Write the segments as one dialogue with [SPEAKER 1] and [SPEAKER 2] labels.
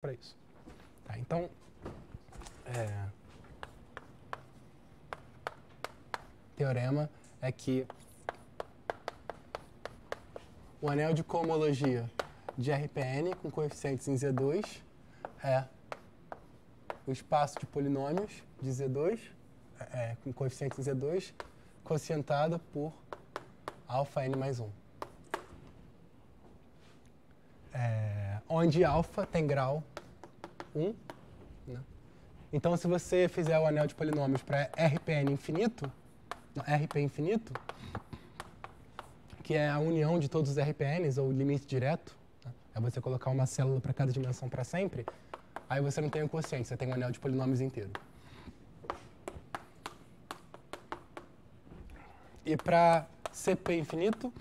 [SPEAKER 1] para isso. Tá, então, teorema é que o anel de cohomologia de RPN com coeficientes em Z2 é o espaço de polinômios de Z2, com coeficientes em Z2, quocientado por alfa n mais 1. Onde alfa tem grau 1. Né? Então, se você fizer o anel de polinômios para RPN infinito, RP infinito, que é a união de todos os RPNs, ou limite direto, né? É você colocar uma célula para cada dimensão para sempre, aí você não tem o quociente, você tem um anel de polinômios inteiro. E para CP infinito,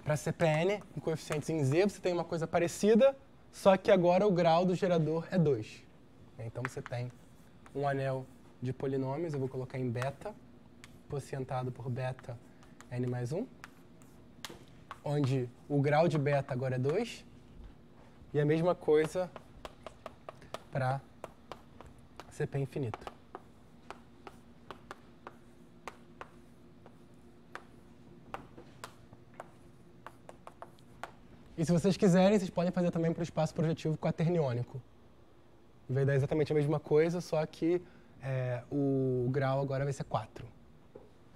[SPEAKER 1] para CPN, com coeficientes em Z, você tem uma coisa parecida, só que agora o grau do gerador é 2. Então você tem um anel de polinômios, eu vou colocar em beta, quocientado por beta n mais 1, onde o grau de beta agora é 2, e a mesma coisa para CP infinito. E se vocês quiserem, vocês podem fazer também para o espaço projetivo quaterniônico. Vai dar exatamente a mesma coisa, só que o grau agora vai ser 4.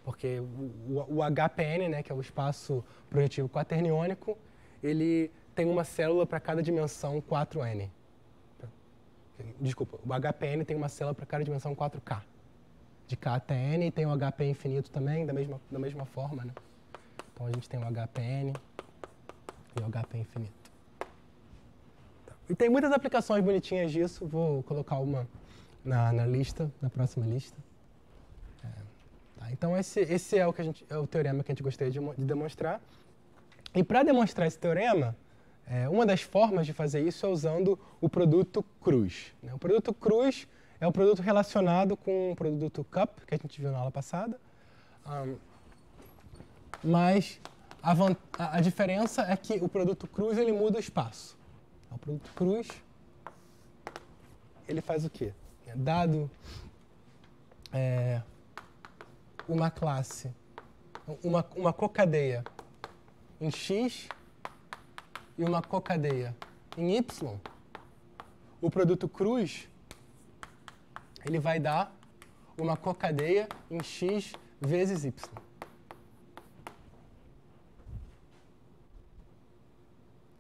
[SPEAKER 1] Porque o HPN, né, que é o espaço projetivo quaterniônico, ele tem uma célula para cada dimensão 4n. Desculpa, o HPN tem uma célula para cada dimensão 4k. De k até n, e tem o HP infinito também, da mesma forma. Né? Então a gente tem o HPN e o HP infinito. E tem muitas aplicações bonitinhas disso, vou colocar uma na lista, na próxima lista. Tá, então esse é o teorema que a gente gostaria de demonstrar. E para demonstrar esse teorema, uma das formas de fazer isso é usando o produto cruz. Né? O produto cruz é o produto relacionado com o produto cup, que a gente viu na aula passada. Mas a diferença é que o produto cruz ele muda o espaço. O produto cruz, ele faz o quê? Dado uma classe, uma cocadeia em X e uma cocadeia em Y, o produto cruz, ele vai dar uma cocadeia em X vezes Y.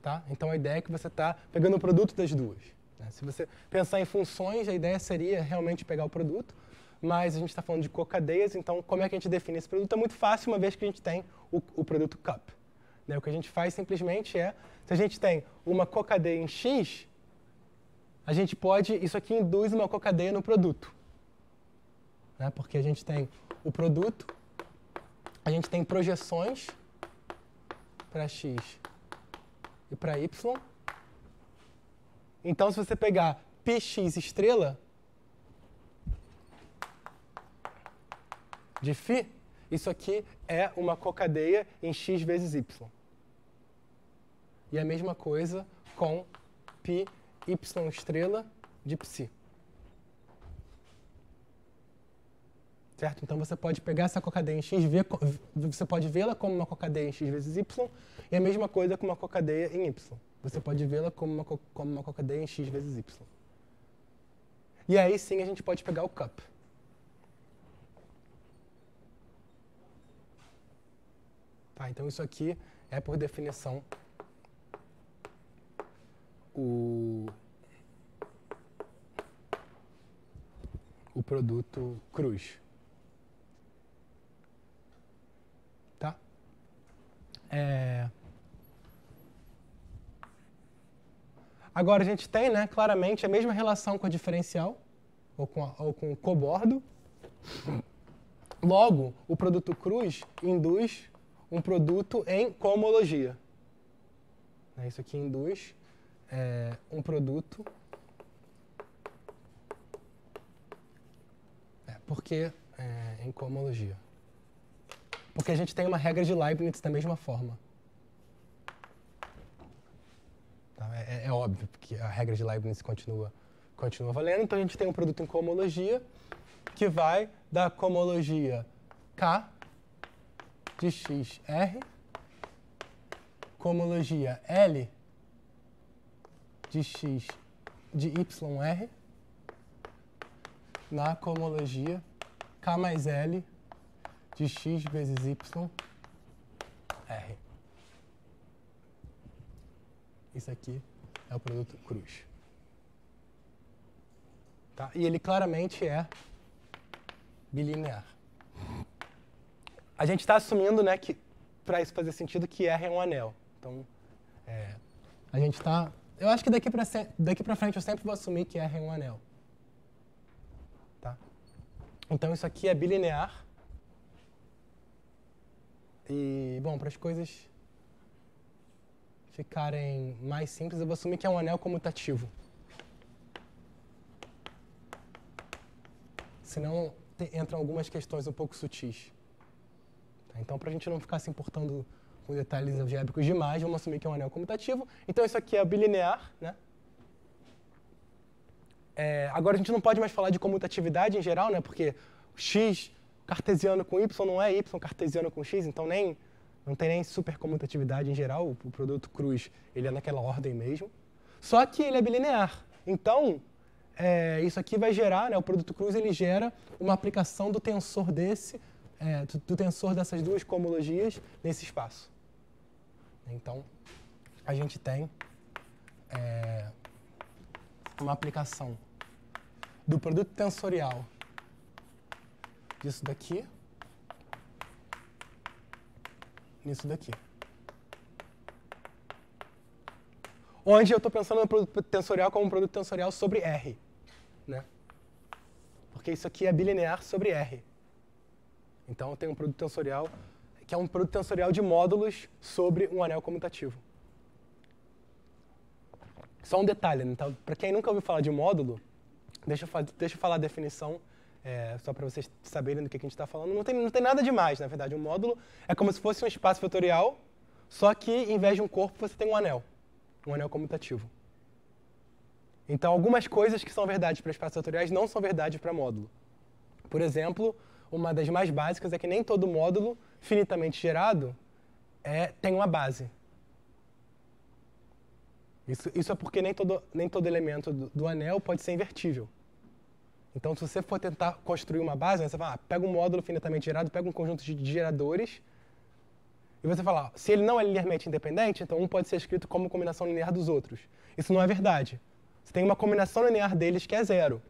[SPEAKER 1] Tá? Então a ideia é que você está pegando o produto das duas. Né? Se você pensar em funções, a ideia seria realmente pegar o produto, mas a gente está falando de cocadeias, então como é que a gente define esse produto? É muito fácil, uma vez que a gente tem o produto cup. Né? O que a gente faz simplesmente se a gente tem uma cocadeia em X, a gente pode, isso aqui induz uma cocadeia no produto. Né? Porque a gente tem o produto, a gente tem projeções para X e para Y. Então, se você pegar px estrela de φ, isso aqui é uma cocadeia em X vezes Y. E a mesma coisa com πy estrela de psi. Certo? Então você pode pegar essa cocadeia em X, você pode vê-la como uma cocadeia em X vezes Y, e a mesma coisa com uma cocadeia em Y. Você pode vê-la como uma cocadeia em X vezes Y. E aí sim a gente pode pegar o cup. Tá, então isso aqui é, por definição, o produto cruz. Tá? Agora a gente tem, né, claramente a mesma relação com a diferencial, ou com o cobordo. Logo, o produto cruz induz um produto em cohomologia. Isso aqui induz um produto porque em cohomologia. Porque a gente tem uma regra de Leibniz da mesma forma. Tá? É óbvio. óbvio, porque a regra de Leibniz continua valendo. Então, a gente tem um produto em cohomologia que vai da cohomologia K de XR, cohomologia L de X de YR, na cohomologia K mais L de X vezes YR. Isso aqui é o produto cruz. Tá? E ele claramente é bilinear. A gente está assumindo, né, que, para isso fazer sentido, que R é um anel. Então, a gente está... Eu acho que daqui para frente eu sempre vou assumir que R é um anel. Tá? Então, isso aqui é bilinear. E, bom, para as coisas ficarem mais simples, eu vou assumir que é um anel comutativo. Senão, entram algumas questões um pouco sutis. Tá? Então, para a gente não ficar se importando com detalhes algébricos demais, vamos assumir que é um anel comutativo. Então, isso aqui é bilinear, né? Agora, a gente não pode mais falar de comutatividade em geral, né? Porque x cartesiano com y não é y cartesiano com x, então não tem nem supercomutatividade em geral. O produto cruz ele é naquela ordem mesmo. Só que ele é bilinear. Então, isso aqui vai gerar, né? O produto cruz ele gera uma aplicação do tensor do tensor dessas duas cohomologias nesse espaço. Então, a gente tem uma aplicação do produto tensorial disso daqui nisso daqui. Onde eu estou pensando no produto tensorial como um produto tensorial sobre R. Né? Porque isso aqui é bilinear sobre R. Então, eu tenho um produto tensorial que é um produto tensorial de módulos sobre um anel comutativo. Só um detalhe, né? Então, para quem nunca ouviu falar de módulo, deixa eu falar a definição, só para vocês saberem do que a gente está falando. Não tem nada demais, na verdade. Um módulo é como se fosse um espaço vetorial, só que, em vez de um corpo, você tem um anel comutativo. Então, algumas coisas que são verdades para espaços vetoriais não são verdade para módulo. Por exemplo, uma das mais básicas é que nem todo módulo finitamente gerado tem uma base. Isso é porque nem todo elemento do anel pode ser invertível. Então, se você for tentar construir uma base, você fala, pega um módulo finitamente gerado, pega um conjunto de geradores, e você fala, se ele não é linearmente independente, então um pode ser escrito como combinação linear dos outros. Isso não é verdade. Você tem uma combinação linear deles que é zero.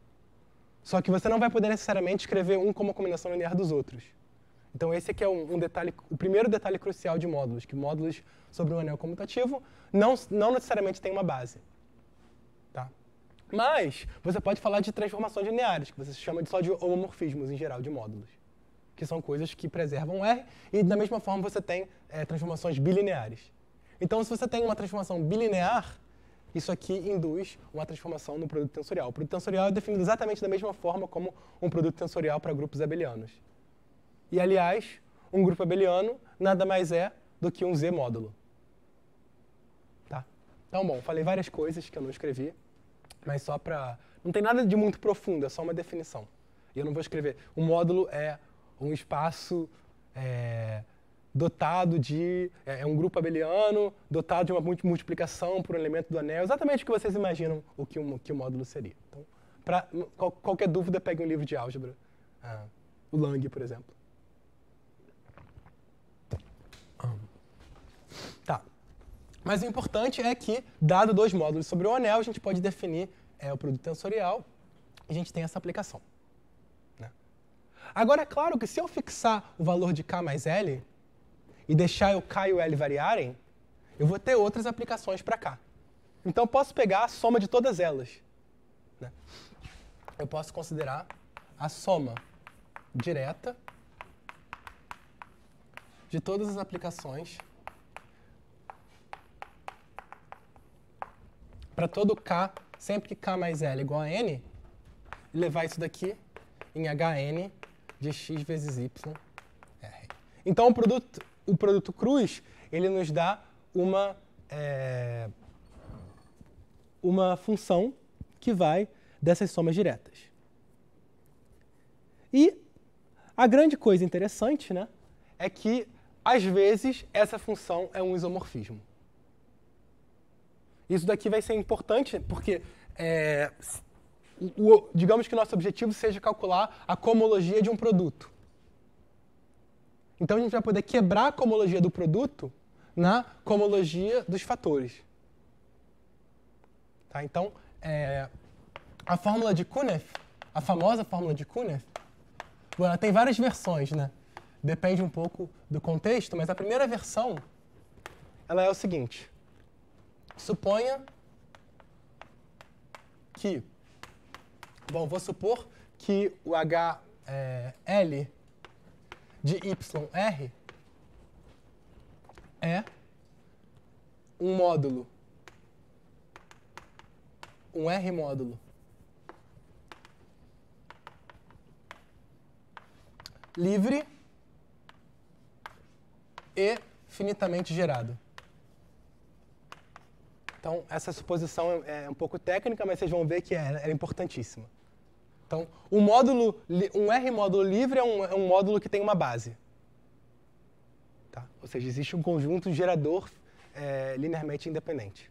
[SPEAKER 1] Só que você não vai poder necessariamente escrever um como a combinação linear dos outros. Então esse aqui é o primeiro detalhe crucial de módulos, que módulos sobre um anel comutativo não necessariamente têm uma base. Tá? Mas você pode falar de transformações lineares, que você chama só de homomorfismos em geral de módulos, que são coisas que preservam R, e da mesma forma você tem transformações bilineares. Então se você tem uma transformação bilinear, isso aqui induz uma transformação no produto tensorial. O produto tensorial é definido exatamente da mesma forma como um produto tensorial para grupos abelianos. E, aliás, um grupo abeliano nada mais é do que um Z-módulo. Tá? Então, bom, falei várias coisas que eu não escrevi, mas só para... Não tem nada de muito profundo, é só uma definição. E eu não vou escrever. Um módulo é um espaço dotado de... É um grupo abeliano dotado de uma multiplicação por um elemento do anel. Exatamente o que vocês imaginam o que o módulo seria. Então, para qualquer dúvida, pegue um livro de álgebra. O Lang, por exemplo. Tá. Mas o importante é que, dado dois módulos sobre o anel, a gente pode definir o produto tensorial e a gente tem essa aplicação. Né? Agora, é claro que se eu fixar o valor de K mais L e deixar o K e o L variarem, eu vou ter outras aplicações para K. Então, eu posso pegar a soma de todas elas. Né? Eu posso considerar a soma direta de todas as aplicações para todo K, sempre que K mais L é igual a N, e levar isso daqui em Hn de x vezes y. R. Então, o produto cruz, ele nos dá uma função que vai dessas somas diretas. E a grande coisa interessante, né, é que, às vezes, essa função é um isomorfismo. Isso daqui vai ser importante porque, digamos que o nosso objetivo seja calcular a cohomologia de um produto. Então, a gente vai poder quebrar a cohomologia do produto na cohomologia dos fatores. Tá? Então, a fórmula de Kunev, a famosa fórmula de Kunev, ela tem várias versões, né? Depende um pouco do contexto, mas a primeira versão ela é o seguinte. Suponha que, vou supor que o HL de YR é um módulo, um R módulo livre e finitamente gerado. Então, essa suposição é um pouco técnica, mas vocês vão ver que ela é importantíssima. Então, um R módulo livre é um módulo que tem uma base. Tá? Ou seja, existe um conjunto gerador linearmente independente.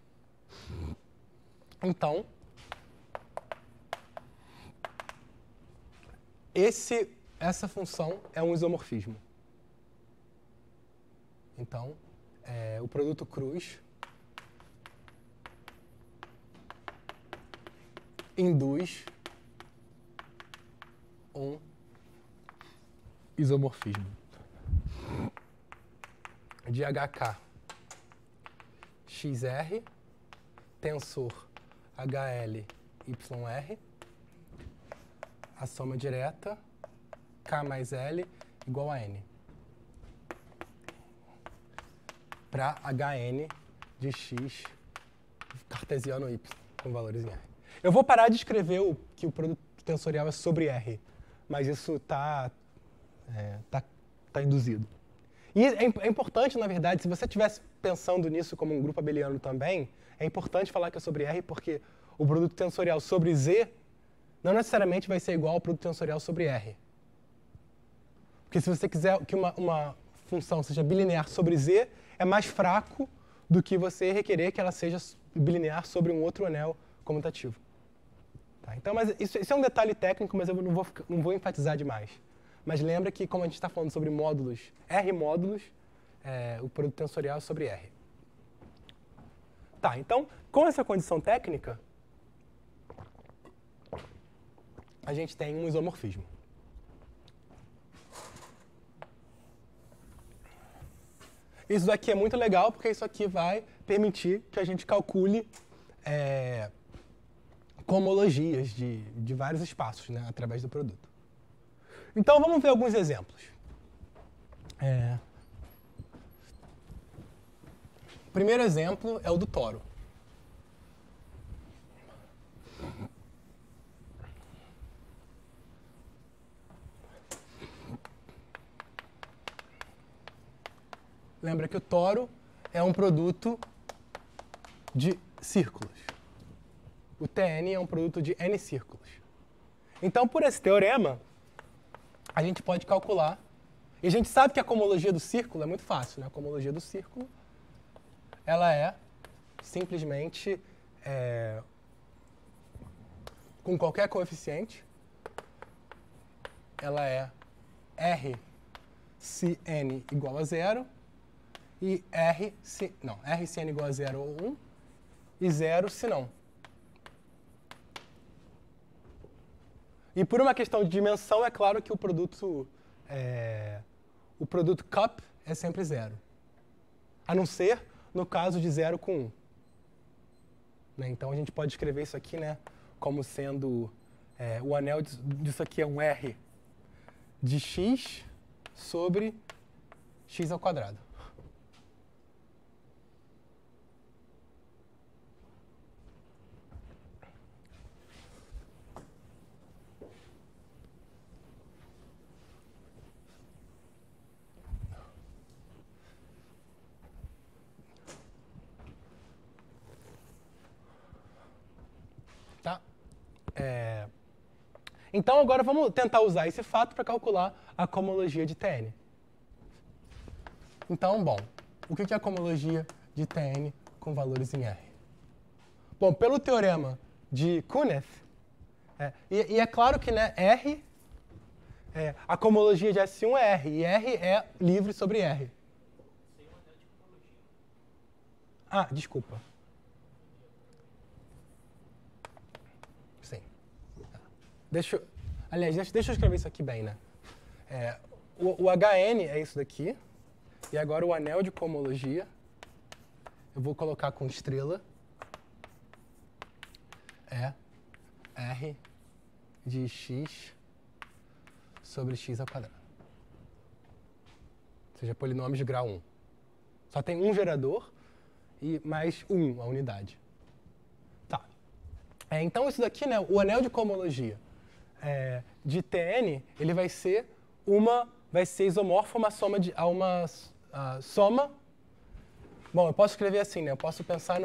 [SPEAKER 1] Então, essa função é um isomorfismo. Então, o produto cruz induz um isomorfismo de HK XR, tensor HL YR, a soma direta K mais L igual a N. Para HN de X cartesiano Y, com valores em R. Eu vou parar de escrever que o produto tensorial é sobre R, mas isso está induzido. E é importante, na verdade, se você estivesse pensando nisso como um grupo abeliano também, é importante falar que é sobre R, porque o produto tensorial sobre Z não necessariamente vai ser igual ao produto tensorial sobre R. Porque se você quiser que uma função seja bilinear sobre Z, é mais fraco do que você requerer que ela seja bilinear sobre um outro anel comutativo. Tá? Então, mas isso é um detalhe técnico, mas eu não vou enfatizar demais. Mas lembra que, como a gente está falando sobre módulos, R módulos, o produto tensorial é sobre R. Tá, então, com essa condição técnica, a gente tem um isomorfismo. Isso daqui é muito legal, porque isso aqui vai permitir que a gente calcule cohomologias de vários espaços, né, através do produto. Então, vamos ver alguns exemplos. O primeiro exemplo é o do toro. Lembra que o toro é um produto de círculos. O Tn é um produto de n círculos. Então, por esse teorema, a gente pode calcular. E a gente sabe que a cohomologia do círculo é muito fácil, né? A cohomologia do círculo, ela é simplesmente com qualquer coeficiente. Ela é R se n igual a 0 e R se n igual a 0 ou 1 e 0 se não. E por uma questão de dimensão, é claro que o produto cup é sempre 0. A não ser no caso de 0 com 1. Né? Então, a gente pode escrever isso aqui, né, como sendo o anel disso aqui é um R de x sobre x ao quadrado. Tá? Então, agora vamos tentar usar esse fato para calcular a cohomologia de Tn. Então, bom, o que é a cohomologia de Tn com valores em R? Bom, pelo teorema de Kunev, e é claro que, né, R, a cohomologia de S1 é R, e R é livre sobre R. Ah, desculpa. Sim. Aliás, deixa eu escrever isso aqui bem, né? O HN é isso daqui, e agora o anel de cohomologia, eu vou colocar com estrela, é R de x sobre x ao quadrado. Ou seja, polinômios de grau 1. Só tem um gerador e mais 1, a unidade. Tá. Então, isso daqui, né, o anel de cohomologia de Tn, ele vai ser isomorfo a uma soma. Bom, eu posso escrever assim, né? Eu posso pensar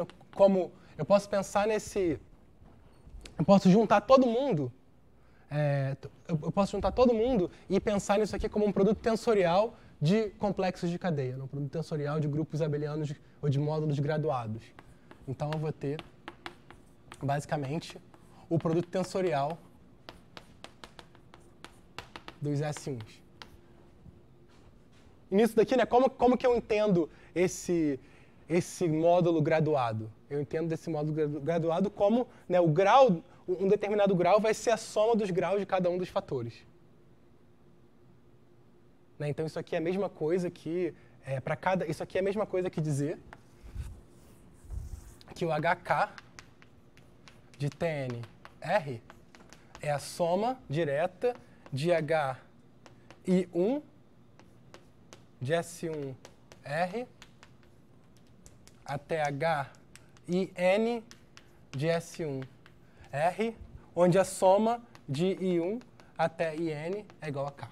[SPEAKER 1] eu posso juntar todo mundo. Eu posso juntar todo mundo e pensar nisso aqui como um produto tensorial de complexos de cadeia, um produto tensorial de grupos abelianos ou de módulos graduados. Então, eu vou ter, basicamente, o produto tensorial dos S1s. E nisso daqui, né, como que eu entendo esse módulo graduado? Eu entendo desse módulo graduado como, né, o grau, um determinado grau vai ser a soma dos graus de cada um dos fatores. Né, então isso aqui é a mesma coisa que isso aqui é a mesma coisa que dizer que o HK de TNR é a soma direta de HI1 de S1R até HIN de S1R, onde a soma de I1 até IN é igual a K.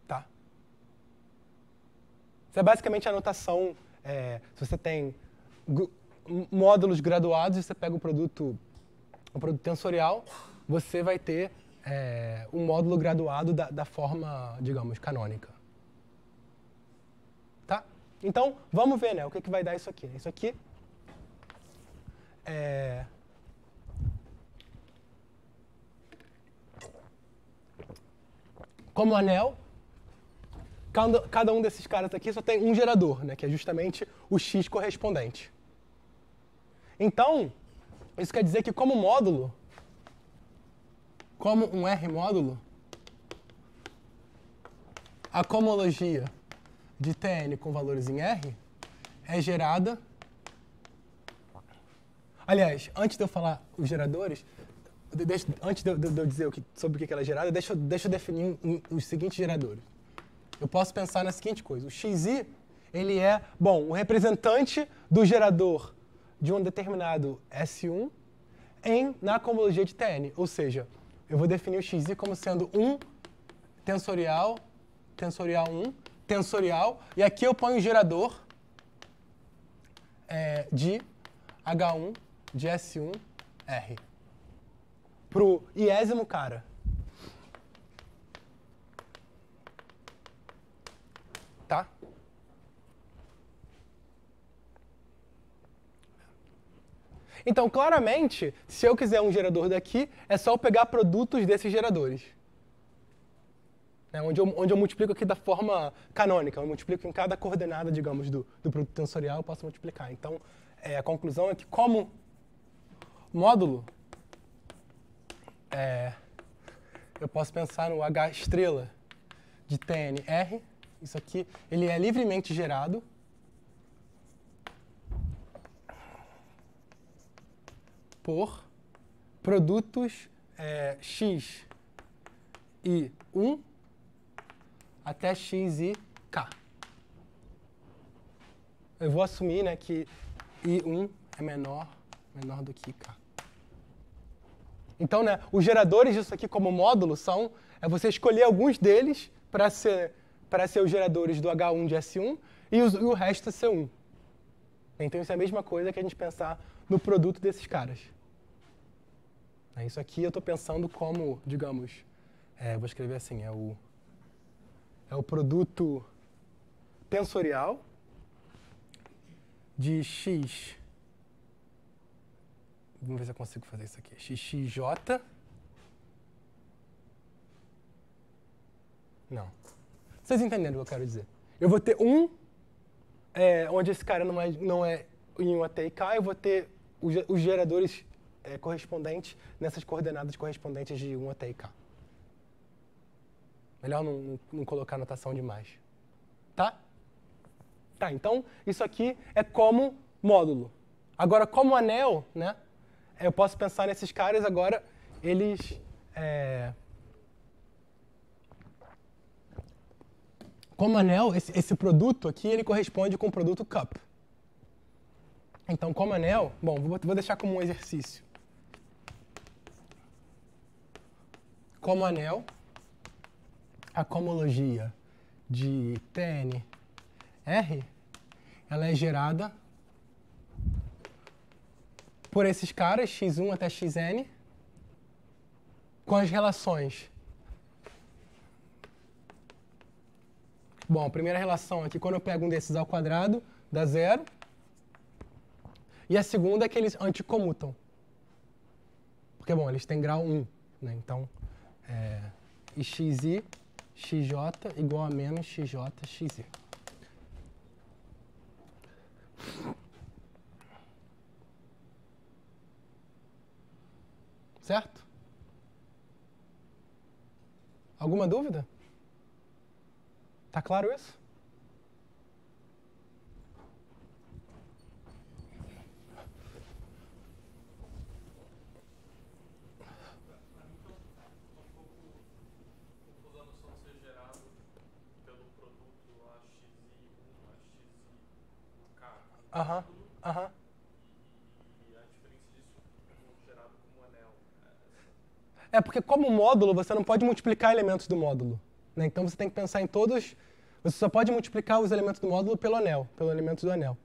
[SPEAKER 1] Tá? Isso é basicamente a notação. Se você tem módulos graduados e você pega o produto tensorial, você vai ter um módulo graduado da forma, digamos, canônica. Tá? Então, vamos ver, né, o que vai dar isso aqui. Isso aqui como anel, cada um desses caras aqui só tem um gerador, né, que é justamente o X correspondente. Então, isso quer dizer que como módulo, como um R módulo, a cohomologia de Tn com valores em R é gerada... Aliás, antes de eu falar os geradores, antes de eu dizer sobre o que ela é gerada, deixa eu definir os seguintes geradores. Eu posso pensar na seguinte coisa. O Xi, ele é, bom, o representante do gerador de um determinado S1 na cohomologia de Tn. Ou seja, eu vou definir o Xi como sendo um tensorial 1, tensorial, e aqui eu ponho o gerador de H1 de S1R. Pro iésimo cara. Tá? Então, claramente, se eu quiser um gerador daqui, é só eu pegar produtos desses geradores. Onde eu multiplico aqui da forma canônica. Eu multiplico em cada coordenada, digamos, do produto tensorial, eu posso multiplicar. Então, a conclusão é que, como módulo, eu posso pensar no H estrela de TNR. Isso aqui, ele é livremente gerado por produtos X e 1 até X e K. Eu vou assumir, né, que I1 é menor do que K. Então, né, os geradores disso aqui como módulo são você escolher alguns deles para ser os geradores do H1 de S1 e o resto é C1. Então isso é a mesma coisa que a gente pensar no produto desses caras. Isso aqui eu estou pensando como, digamos, vou escrever assim, é o produto tensorial de x. Vamos ver se eu consigo fazer isso aqui. XJ. Não. Vocês entenderam o que eu quero dizer? Eu vou ter onde esse cara não é em 1 até k, eu vou ter os geradores correspondentes nessas coordenadas correspondentes de 1 até k. Melhor não colocar notação demais. Tá? Tá, então isso aqui é como módulo. Agora, como anel, né? Eu posso pensar nesses caras agora, eles... Como anel, esse produto aqui, ele corresponde com o produto cup. Então, como anel... Bom, vou deixar como um exercício. Como anel, a cohomologia de TNR, ela é gerada por esses caras, x1 até xn, com as relações. Bom, a primeira relação aqui, quando eu pego um desses ao quadrado, dá 0. E a segunda é que eles anticomutam. Porque, bom, eles têm grau 1. Né? Então, e xi, xj igual a menos xj, xi. Certo? Alguma dúvida? Tá claro isso? Aham. E a diferença disso gerado como anel? Porque como módulo, você não pode multiplicar elementos do módulo. Né? Então você tem que pensar em todos... Você só pode multiplicar os elementos do módulo pelo anel, pelo elemento do anel.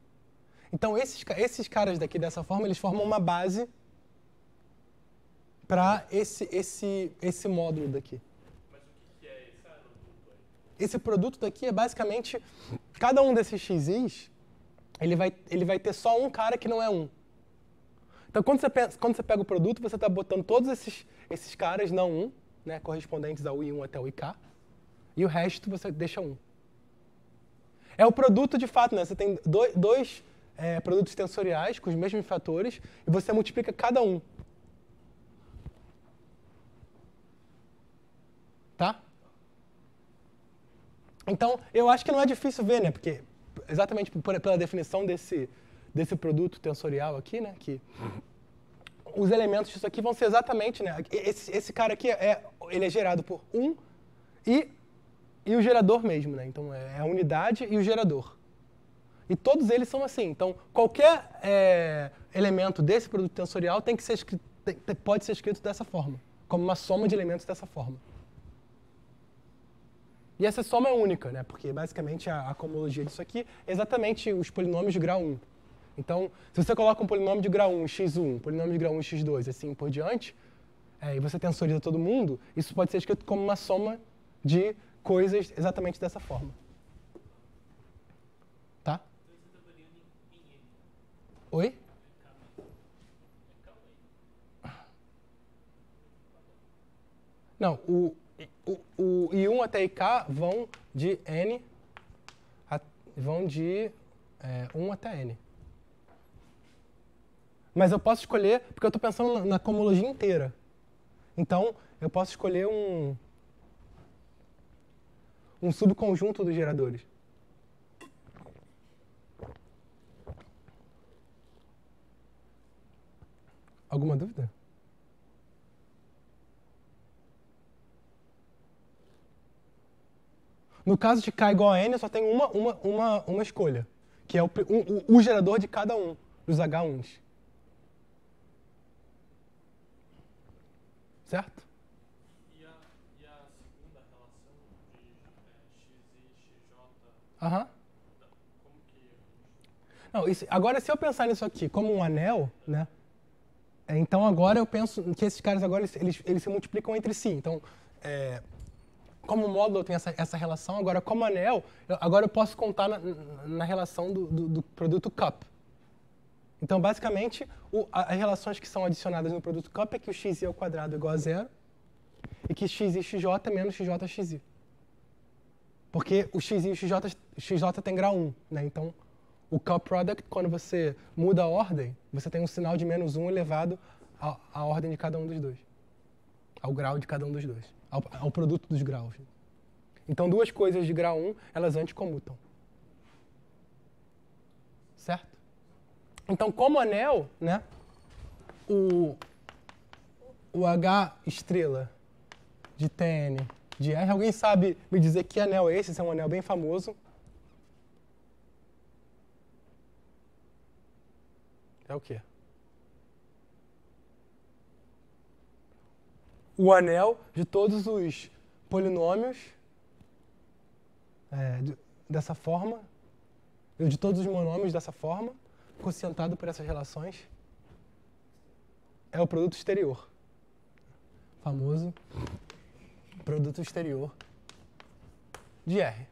[SPEAKER 1] Então esses caras daqui, dessa forma, eles formam uma base para esse módulo daqui. Mas o que é esse produto aí? Esse produto daqui é basicamente... Cada um desses xis... Ele vai ter só um cara que não é 1. Então, quando você pega o produto, você está botando todos esses caras não 1, né, correspondentes ao I1 até o IK, e o resto você deixa 1. É o produto de fato, né? Você tem dois produtos tensoriais com os mesmos fatores, e você multiplica cada um. Tá? Então, eu acho que não é difícil ver, né? Porque exatamente pela definição desse produto tensorial aqui, né, que os elementos disso aqui vão ser exatamente, né, esse cara aqui ele é gerado por 1 e o gerador mesmo, né, então é a unidade e o gerador. E todos eles são assim, então qualquer elemento desse produto tensorial tem que ser escrito, pode ser escrito dessa forma, como uma soma de elementos dessa forma. E essa soma é única, né? Porque basicamente a cohomologia disso aqui é exatamente os polinômios de grau 1. Então, se você coloca um polinômio de grau 1 x1, polinômio de grau 1 x2, assim por diante, e você tensoriza todo mundo, isso pode ser escrito como uma soma de coisas exatamente dessa forma. Tá? Oi? Não, o I1 até IK vão de N, vão de 1 até N. Mas eu posso escolher, porque eu estou pensando na cohomologia inteira. Então, eu posso escolher um subconjunto dos geradores. Alguma dúvida? No caso de K igual a N, eu só tenho uma escolha, que é o gerador de cada um dos H1s. Certo? E a segunda relação de x e xj? Aham. Como que... Não, agora, se eu pensar nisso aqui como um anel, né? Então, agora eu penso que esses caras agora eles se multiplicam entre si. Então, como módulo eu tenho essa relação, agora como anel, agora eu posso contar na relação do produto cup. Então, basicamente, as relações que são adicionadas no produto cup é que o xi ao quadrado é igual a zero e que xi xj é menos xj xi. Porque o xi e o xj tem grau 1, né? Então, o cup product, quando você muda a ordem, você tem um sinal de menos 1 elevado à ordem de cada um dos dois. Ao grau de cada um dos dois. Ao produto dos graus. Então, duas coisas de grau 1, elas anticomutam. Certo? Então, como anel, né, o H estrela de Tn de R, alguém sabe me dizer que anel é esse? Esse é um anel bem famoso. É o quê? O anel de todos os polinômios dessa forma, de todos os monômios dessa forma, quocientado por essas relações, é o produto exterior. Famoso produto exterior de R.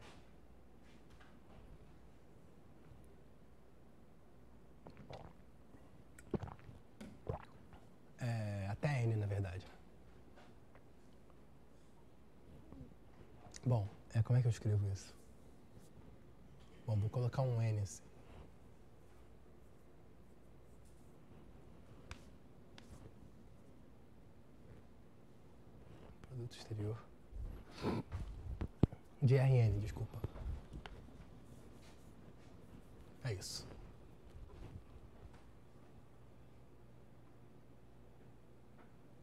[SPEAKER 1] Até N, na verdade. Bom, como é que eu escrevo isso? Bom, vou colocar um N assim. Produto exterior de Rn, desculpa. É isso.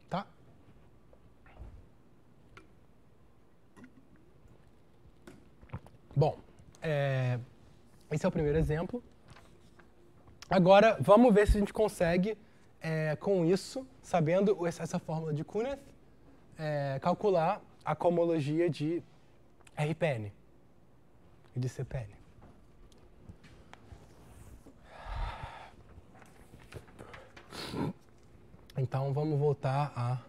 [SPEAKER 1] Tá? Bom, esse é o primeiro exemplo. Agora, vamos ver se a gente consegue, com isso, sabendo essa fórmula de Kunev, calcular a cohomologia de RPN e de CPN. Então, vamos voltar a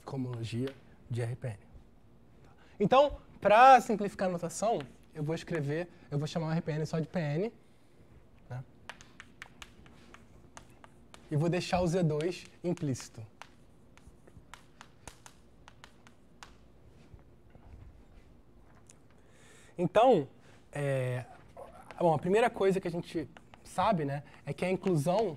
[SPEAKER 1] cohomologia de RPN. Então, para simplificar a notação, eu vou chamar o RPN só de PN, né? E vou deixar o Z2 implícito. Então, bom, a primeira coisa que a gente sabe, né, é que a inclusão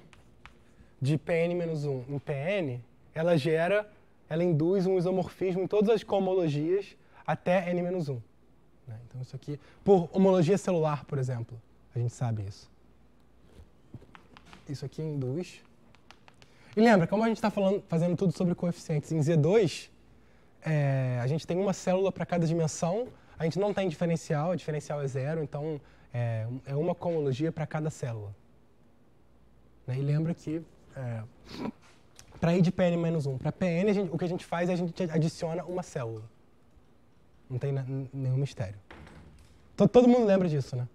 [SPEAKER 1] de Pn-1 em Pn, ela induz um isomorfismo em todas as cohomologias até N-1. Né? Então, isso aqui, por homologia celular, por exemplo, a gente sabe isso. Isso aqui induz. E lembra, como a gente está fazendo tudo sobre coeficientes em Z2, a gente tem uma célula para cada dimensão, a gente não tem diferencial, o diferencial é zero, então é uma cohomologia para cada célula. Né? E lembra que para ir de Pn-1 para Pn, o que a gente faz é a gente adiciona uma célula. Não tem nenhum mistério. Todo mundo lembra disso, né?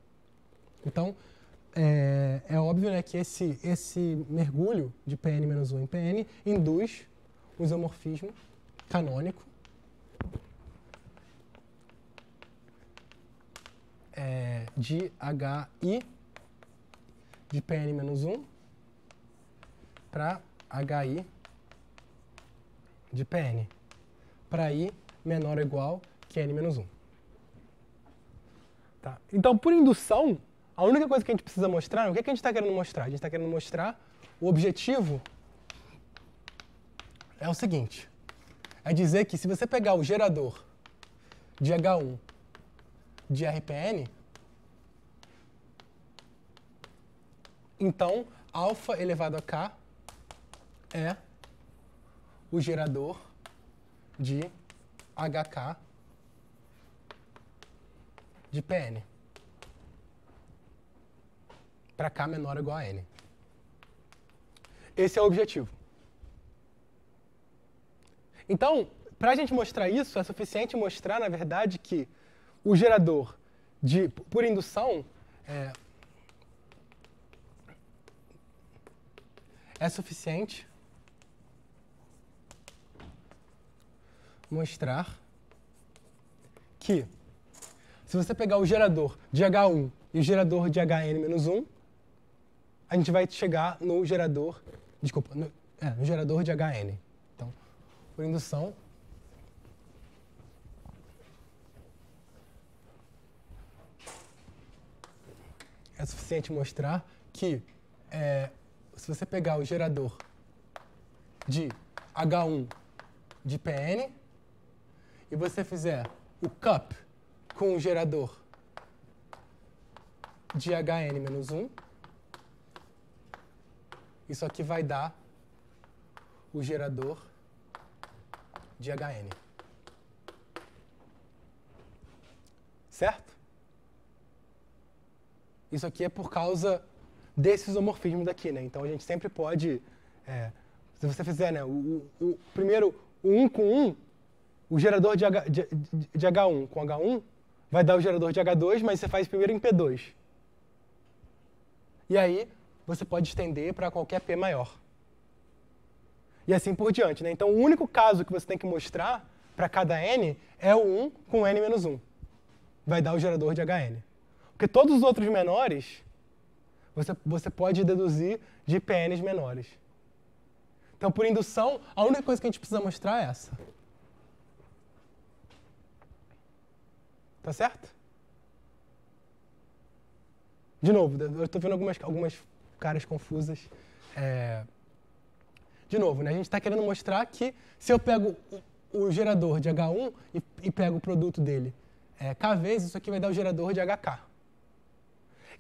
[SPEAKER 1] Então, é óbvio, né, que esse mergulho de Pn-1 em Pn induz o isomorfismo canônico de HI de Pn-1 para HI de Pn, para I menor ou igual que N-1. Tá? Então, por indução, a única coisa que a gente precisa mostrar, o que a gente está querendo mostrar? A gente está querendo mostrar, o objetivo é o seguinte, é dizer que se você pegar o gerador de H1 de RPN, então, alfa elevado a K é o gerador de HK de Pn. Para K menor ou igual a N. Esse é o objetivo. Então, para a gente mostrar isso, é suficiente mostrar, na verdade, que o gerador por indução é suficiente mostrar que, se você pegar o gerador de H1 e o gerador de Hn-1, a gente vai chegar no gerador, no gerador de Hn. Então, por indução, é suficiente mostrar que, se você pegar o gerador de H1 de Pn e você fizer o cup com o gerador de Hn-1, isso aqui vai dar o gerador de Hn. Certo? Isso aqui é por causa desse isomorfismo daqui, né? Então a gente sempre pode, se você fizer, né, primeiro o 1 com 1, o gerador de H1 com H1 vai dar o gerador de H2, mas você faz primeiro em P2. E aí você pode estender para qualquer P maior. E assim por diante, né? Então o único caso que você tem que mostrar para cada N é o 1 com N-1. Vai dar o gerador de Hn. Porque todos os outros menores, você pode deduzir de PNs menores. Então, por indução, a única coisa que a gente precisa mostrar é essa. Tá certo? De novo, eu estou vendo algumas caras confusas. De novo, né, a gente está querendo mostrar que se eu pego o gerador de H1 e pego o produto dele K vezes, isso aqui vai dar o gerador de HK.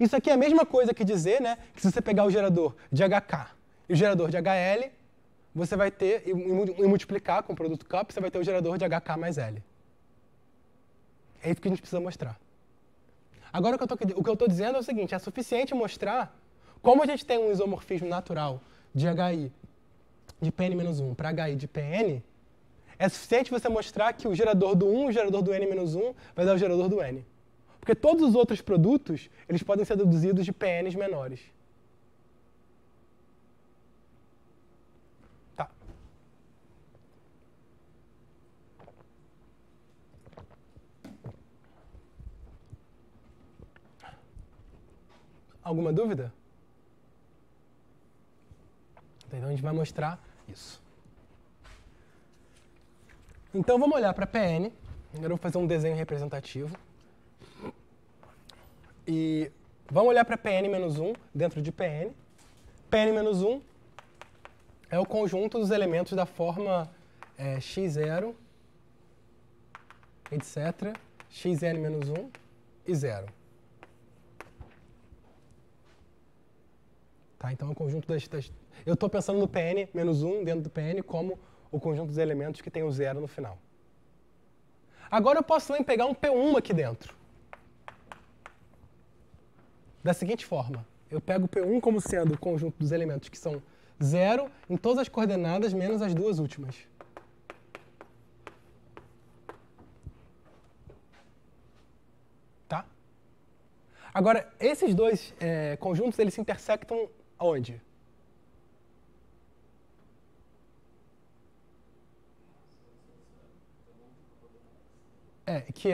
[SPEAKER 1] Isso aqui é a mesma coisa que dizer, né, que se você pegar o gerador de HK e o gerador de HL, você vai ter, e multiplicar com o produto cup, você vai ter o gerador de HK mais L. É isso que a gente precisa mostrar. Agora, o que eu estou dizendo é o seguinte, é suficiente mostrar como a gente tem um isomorfismo natural de HI de Pn-1 para HI de Pn, é suficiente você mostrar que o gerador do 1 e o gerador do N-1 vai dar o gerador do N. Porque todos os outros produtos, eles podem ser deduzidos de PNs menores. Tá. Alguma dúvida? Então a gente vai mostrar isso. Então vamos olhar para Pn. Agora eu vou fazer um desenho representativo. E vamos olhar para Pn-1 dentro de Pn. Pn-1 é o conjunto dos elementos da forma x0, etc., xn-1 e 0. Tá? Então é o conjunto das... Eu estou pensando no Pn-1 dentro do Pn como o conjunto dos elementos que tem o 0 no final. Agora eu posso também pegar um P1 aqui dentro. Da seguinte forma, eu pego o P1 como sendo o conjunto dos elementos que são 0 em todas as coordenadas, menos as duas últimas. Tá? Agora, esses dois conjuntos, eles se intersectam aonde? Que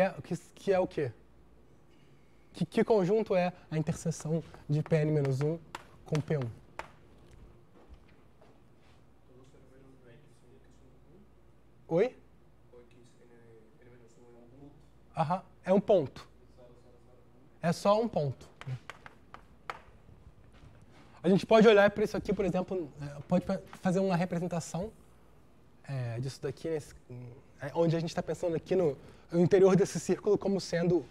[SPEAKER 1] é o quê? Que conjunto é a interseção de Pn-1 com P1? Oi? Aham, é um ponto. É só um ponto. A gente pode olhar para isso aqui, por exemplo, pode fazer uma representação disso daqui, onde a gente está pensando aqui no interior desse círculo como sendo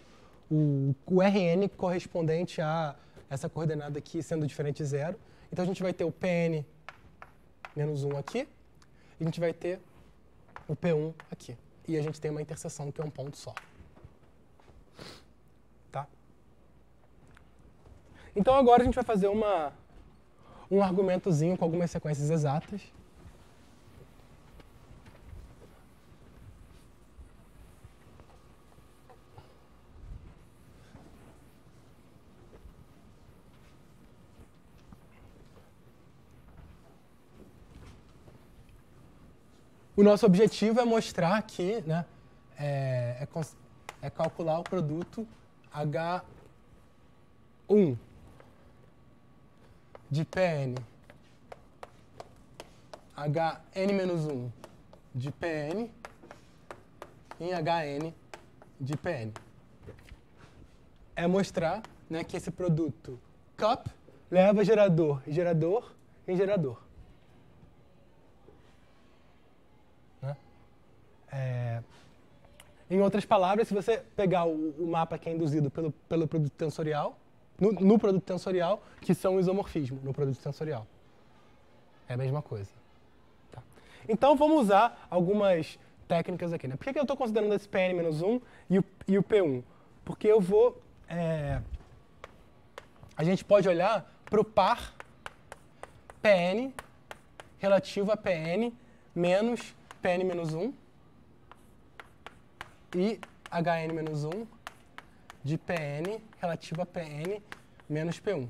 [SPEAKER 1] o Rn correspondente a essa coordenada aqui sendo diferente de 0. Então a gente vai ter o Pn menos 1 aqui, e a gente vai ter o P1 aqui. E a gente tem uma interseção que é um ponto só. Tá? Então agora a gente vai fazer um argumentozinho com algumas sequências exatas. o nosso objetivo é mostrar que, né, é calcular o produto H1 de Pn, Hn-1 de Pn em Hn de Pn. É mostrar, né, que esse produto cup leva gerador em gerador. Né? Em outras palavras, se você pegar o mapa que é induzido pelo produto tensorial, no produto tensorial, que são o isomorfismo no produto tensorial. É a mesma coisa. Tá. Então, vamos usar algumas técnicas aqui. Né? Por que eu estou considerando esse Pn-1 e o P1? Porque eu vou... a gente pode olhar para o par Pn relativo a Pn menos Pn-1 e Hn-1 de Pn relativo a Pn menos P1.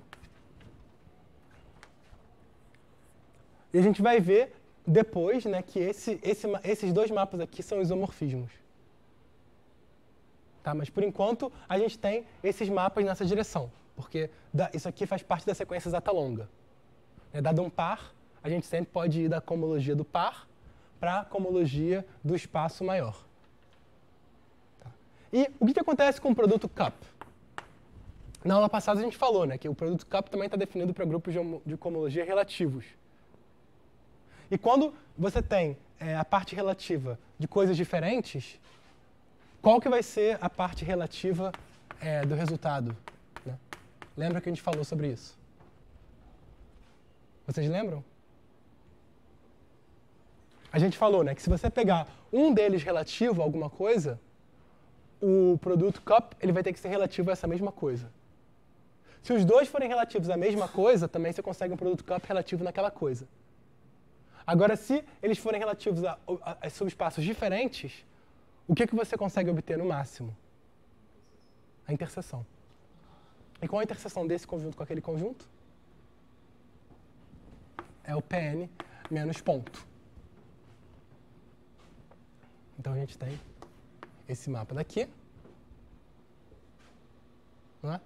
[SPEAKER 1] E a gente vai ver depois, né, que esses dois mapas aqui são isomorfismos. Tá? Mas, por enquanto, a gente tem esses mapas nessa direção, porque isso aqui faz parte da sequência exata longa. Dado um par, a gente sempre pode ir da cohomologia do par para a cohomologia do espaço maior. Tá? E o que acontece com o produto cup? Na aula passada a gente falou, né, que o produto cup também está definido para grupos de cohomologia relativos. E quando você tem a parte relativa de coisas diferentes, qual que vai ser a parte relativa do resultado? Né? Lembra que a gente falou sobre isso? Vocês lembram? A gente falou, né, que se você pegar um deles relativo a alguma coisa, o produto cup ele vai ter que ser relativo a essa mesma coisa. Se os dois forem relativos à mesma coisa, também você consegue um produto cup relativo naquela coisa. Agora, se eles forem relativos a subespaços diferentes, o que você consegue obter no máximo? A interseção. E qual a interseção desse conjunto com aquele conjunto? É o Pn menos ponto. Então, a gente tem esse mapa daqui. Não é?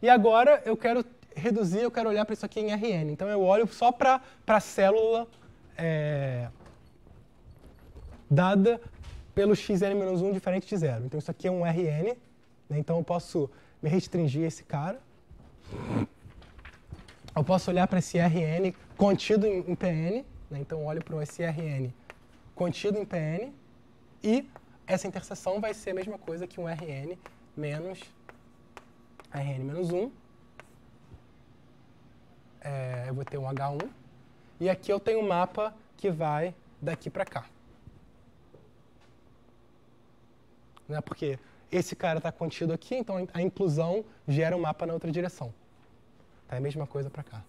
[SPEAKER 1] E agora, eu quero olhar para isso aqui em Rn. Então, eu olho só para a célula dada pelo xn-1 diferente de zero. Então, isso aqui é um Rn. Né? Então, eu posso me restringir a esse cara. Eu posso olhar para esse Rn contido em Pn. Né? Então, eu olho para esse Rn contido em Pn. E essa interseção vai ser a mesma coisa que um Rn menos Rn-1. Eu vou ter um H1. E aqui eu tenho um mapa que vai daqui para cá. Né? Porque esse cara está contido aqui, então a inclusão gera um mapa na outra direção. Tá? É a mesma coisa para cá.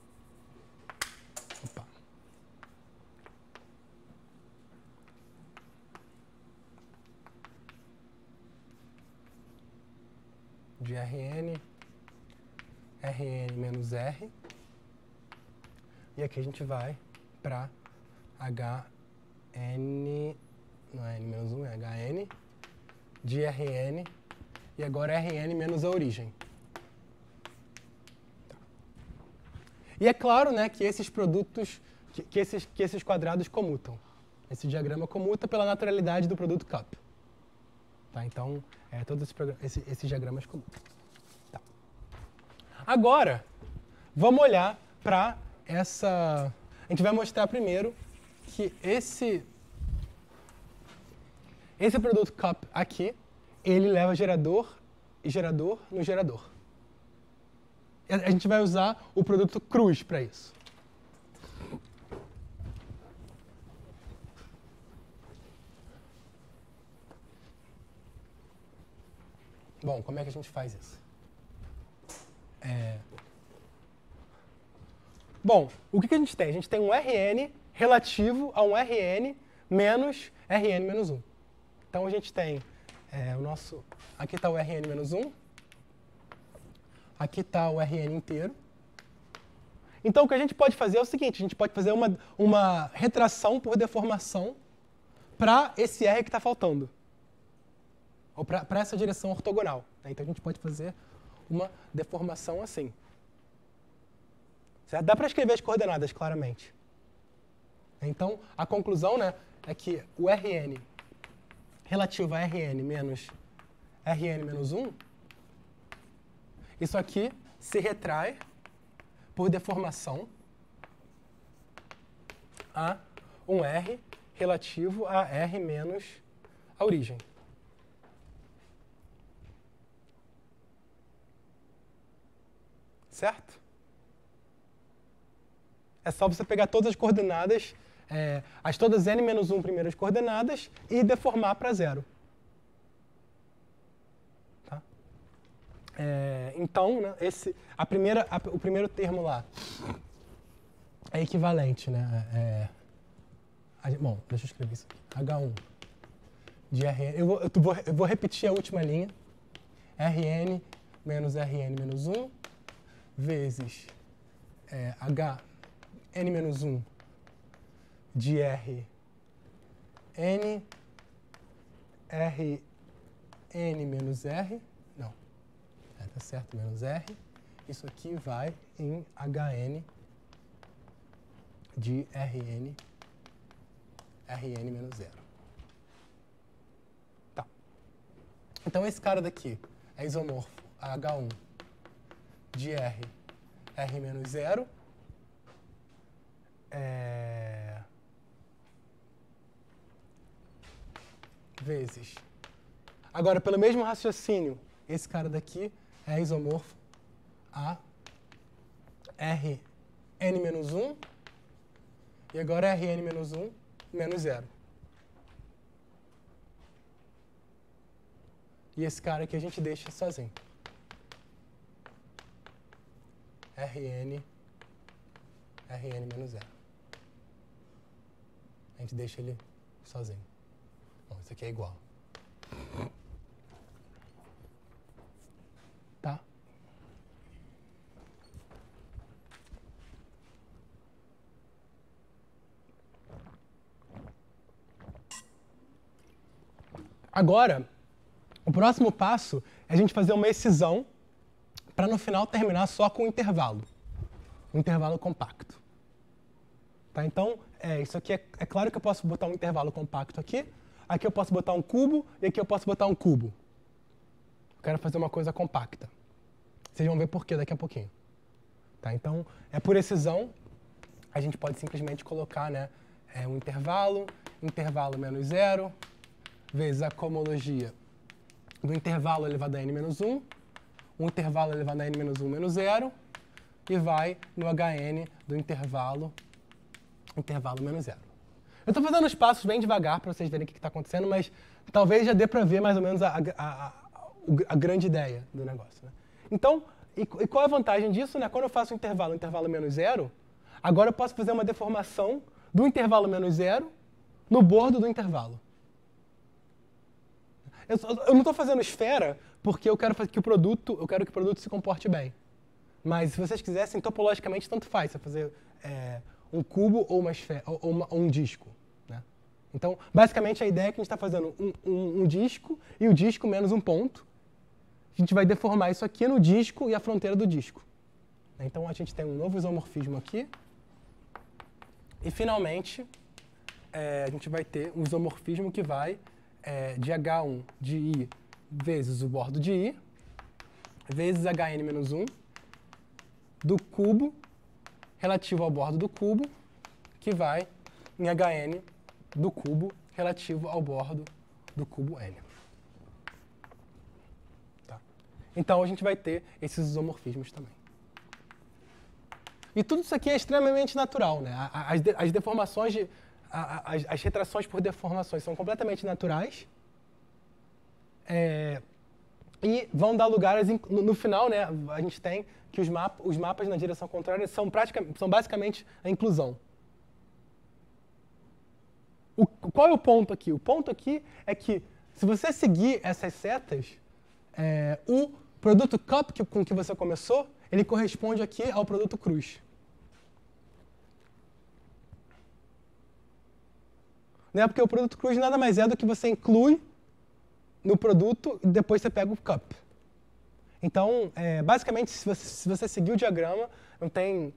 [SPEAKER 1] Opa. De Rn menos R. E aqui a gente vai para Hn, não é N-1, é Hn, de Rn, e agora Rn menos a origem. Tá. E é claro, né, que esses produtos, que esses quadrados comutam. Esse diagrama comuta pela naturalidade do produto cup. Tá? Então, todos esses diagramas comutam. Tá. Agora, vamos olhar para essa... A gente vai mostrar primeiro que esse produto cup aqui, ele leva gerador e gerador no gerador. A gente vai usar o produto cruz para isso. Bom, como é que a gente faz isso? Bom, o que a gente tem? A gente tem um Rn relativo a um Rn menos Rn menos 1. Então, a gente tem o nosso... Aqui está o Rn menos 1. Aqui está o Rn inteiro. Então, o que a gente pode fazer é o seguinte. A gente pode fazer uma retração por deformação para esse R que está faltando. Ou para essa direção ortogonal. Né? Então a gente pode fazer uma deformação assim. Certo? Dá para escrever as coordenadas claramente. Então a conclusão, né, é que o Rn relativo a Rn menos Rn menos 1, isso aqui se retrai por deformação a um R relativo a R menos a origem. Certo? É só você pegar todas as coordenadas, as todas n menos 1 primeiras coordenadas e deformar para zero. Tá? Então, né, o primeiro termo lá é equivalente, né? Bom, deixa eu escrever isso aqui. H1 de Rn. Eu vou repetir a última linha. Rn menos Rn menos 1 vezes Hn menos 1 de Rn Rn menos R. Não, tá certo, menos R. Isso aqui vai em Hn de Rn menos 0. Tá. Então esse cara daqui é isomorfo a H1 de R menos 0, vezes. Agora, pelo mesmo raciocínio, esse cara daqui é isomorfo a Rn menos 1, e agora Rn menos 1 menos 0. E esse cara aqui a gente deixa sozinho. Rn menos 0. A gente deixa ele sozinho. Bom, isso aqui é igual. Tá? Agora, o próximo passo é a gente fazer uma excisão para no final terminar só com um intervalo compacto. Tá? Então, isso aqui é claro que eu posso botar um intervalo compacto aqui eu posso botar um cubo e aqui eu posso botar um cubo. Eu quero fazer uma coisa compacta. Vocês vão ver por quê daqui a pouquinho. Tá? Então, por excisão, a gente pode simplesmente colocar, né, um intervalo menos 0, vezes a cohomologia do intervalo elevado a n menos 1, um intervalo elevado a n menos 1 menos 0, e vai no Hn do intervalo menos 0. Eu estou fazendo os passos bem devagar para vocês verem o que está acontecendo, mas talvez já dê para ver mais ou menos a grande ideia do negócio. Né? Então, e qual é a vantagem disso? Né? Quando eu faço um intervalo menos 0, agora eu posso fazer uma deformação do intervalo menos 0 no bordo do intervalo. Eu não estou fazendo esfera porque eu quero que o produto se comporte bem. Mas se vocês quisessem, topologicamente, tanto faz você fazer um cubo ou uma esfera, ou um disco. Né? Então, basicamente, a ideia é que a gente está fazendo um disco e o disco menos um ponto. A gente vai deformar isso aqui no disco e a fronteira do disco. Então, a gente tem um novo isomorfismo aqui. E, finalmente, a gente vai ter um isomorfismo que vai de H1 de I vezes o bordo de I, vezes Hn menos 1, do cubo relativo ao bordo do cubo, que vai em Hn do cubo relativo ao bordo do cubo N. Tá? Então, a gente vai ter esses isomorfismos também. E tudo isso aqui é extremamente natural. Né? As deformações, as retrações por deformações são completamente naturais. E vão dar lugar, no final, né, a gente tem que os mapas na direção contrária são basicamente a inclusão. Qual é o ponto aqui? O ponto aqui é que, se você seguir essas setas, o produto cup com que você começou, ele corresponde aqui ao produto cruz. né? Porque o produto cruz nada mais é do que você inclui no produto e depois você pega o cup. Então, basicamente, se você seguir o diagrama, não tem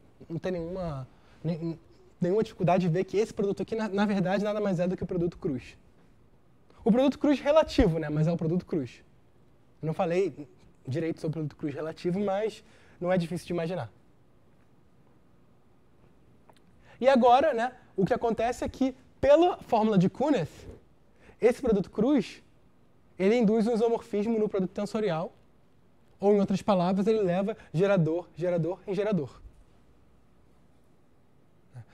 [SPEAKER 1] nenhuma dificuldade de ver que esse produto aqui, na verdade, nada mais é do que o produto cruz. O produto cruz relativo, né? Mas é o produto cruz. Eu não falei direito sobre o produto cruz relativo, mas não é difícil de imaginar. E agora, né, o que acontece é que, pela fórmula de Kunev, esse produto cruz, ele induz um isomorfismo no produto tensorial, ou, em outras palavras, ele leva gerador, gerador em gerador.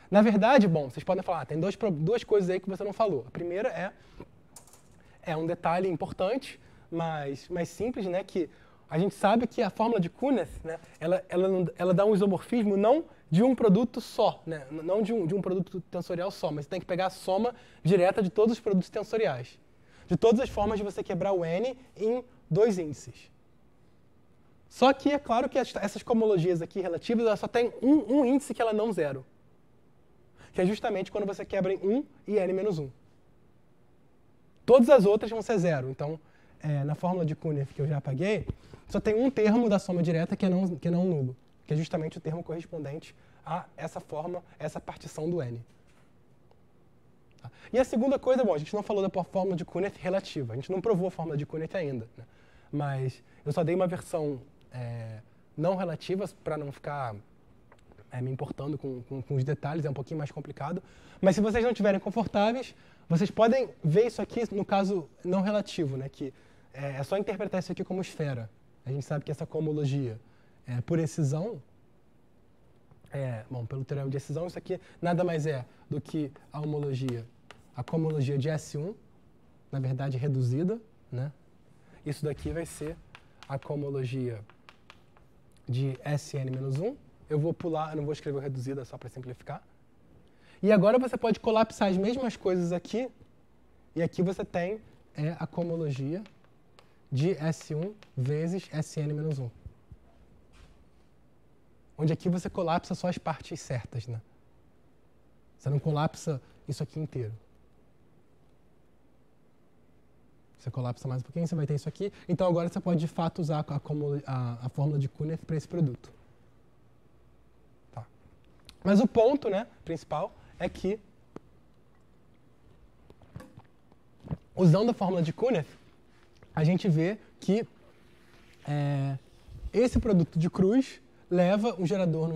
[SPEAKER 1] Na verdade, bom, vocês podem falar, tem duas coisas aí que você não falou. A primeira é um detalhe importante, mas mais simples, né, que a gente sabe que a fórmula de Kunev, né, ela dá um isomorfismo não de um produto só, né, não de um produto tensorial só, mas você tem que pegar a soma direta de todos os produtos tensoriais. De todas as formas de você quebrar o N em dois índices. Só que é claro que essas cohomologias aqui relativas, ela só tem um índice que ela não zero. Que é justamente quando você quebra em 1 e n menos 1. Todas as outras vão ser zero. Então, na fórmula de Kunev que eu já apaguei, só tem um termo da soma direta que é não nulo, que é justamente o termo correspondente a essa forma, essa partição do n. Tá? E a segunda coisa, bom, a gente não falou da fórmula de Kunev relativa, a gente não provou a fórmula de Kunev ainda, né? Mas eu só dei uma versão não relativa para não ficar me importando com os detalhes, é um pouquinho mais complicado. Mas se vocês não estiverem confortáveis, vocês podem ver isso aqui no caso não relativo, né? Que é só interpretar isso aqui como esfera. A gente sabe que essa cohomologia por excisão, bom, pelo teorema de excisão, isso aqui nada mais é do que a cohomologia de S1, na verdade reduzida, né? Isso daqui vai ser a cohomologia de Sn-1. Eu vou pular, eu não vou escrever o reduzida só para simplificar. E agora você pode colapsar as mesmas coisas aqui, e aqui você tem a cohomologia de S1 vezes Sn-1. Onde aqui você colapsa só as partes certas, né? Você não colapsa isso aqui inteiro. Você colapsa mais um pouquinho, você vai ter isso aqui. Então agora você pode de fato usar a fórmula de Kunev para esse produto. Tá. Mas o ponto, né, principal é que, usando a fórmula de Kunev, a gente vê que esse produto de cruz leva um gerador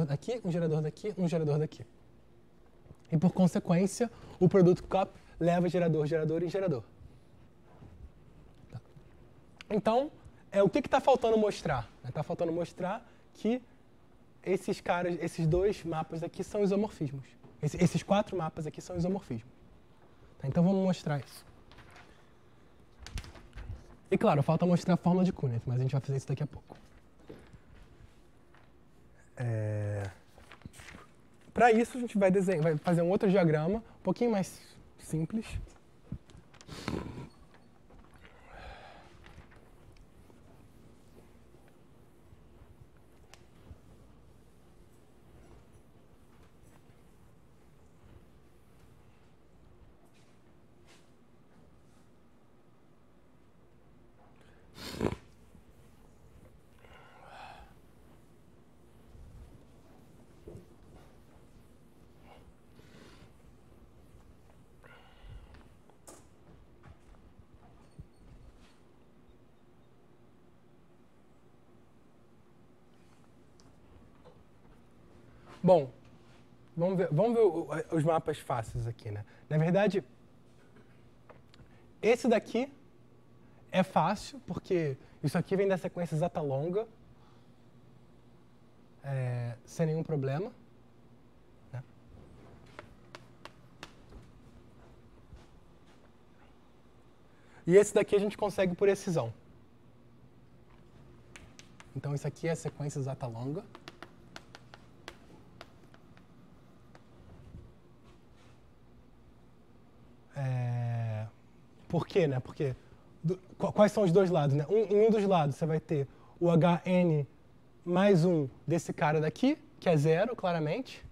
[SPEAKER 1] daqui, um gerador daqui, um gerador daqui. E por consequência, o produto cup leva gerador, gerador e gerador. Tá. Então, o que está faltando mostrar? Está faltando mostrar que esses dois mapas aqui são isomorfismos. Esses 4 mapas aqui são isomorfismos. Tá, então vamos mostrar isso. E claro, falta mostrar a fórmula de Kunev, mas a gente vai fazer isso daqui a pouco. Para isso, a gente vai fazer um outro diagrama, um pouquinho mais simples. Bom, vamos ver os mapas fáceis aqui, né? Na verdade, esse daqui é fácil, porque isso aqui vem da sequência exata longa, sem nenhum problema. Né? E esse daqui a gente consegue por excisão. Então, isso aqui é a sequência exata longa. Por quê, né? Porque quais são os dois lados, né? Em um dos lados você vai ter o Hn mais 1 desse cara daqui, que é 0, claramente.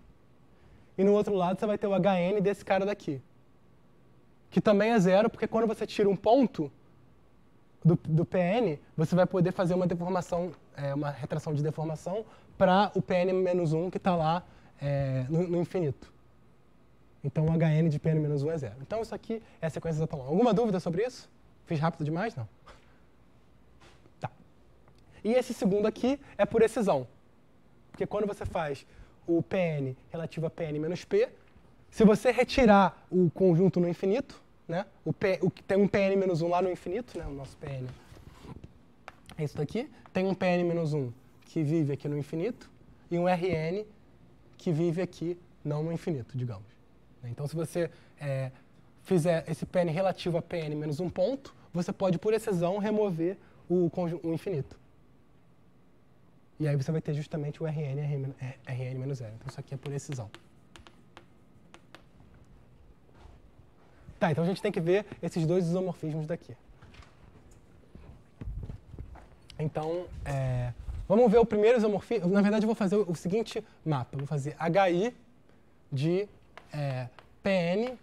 [SPEAKER 1] e no outro lado você vai ter o HN desse cara daqui. Que também é zero, porque quando você tira um ponto do PN, você vai poder fazer uma deformação, uma retração de deformação para o PN-1 que está lá no infinito. Então o HN de PN-1 é zero. Então isso aqui é a sequência exatalão. Alguma dúvida sobre isso? Fiz rápido demais? Não. Tá. E esse segundo aqui é por excisão. Porque quando você faz o PN relativo a PN menos P, se você retirar o conjunto no infinito, né, tem um PN-1 lá no infinito, né, o nosso PN é isso daqui, tem um PN-1 que vive aqui no infinito e um RN que vive aqui não no infinito, digamos. Então, se você fizer esse PN relativo a PN menos um ponto, você pode, por excisão, remover o infinito. E aí você vai ter justamente o RN menos zero. Então, isso aqui é por excisão. Tá, então a gente tem que ver esses dois isomorfismos daqui. Então, vamos ver o primeiro isomorfismo. Na verdade, eu vou fazer o seguinte mapa. Eu vou fazer HI de PN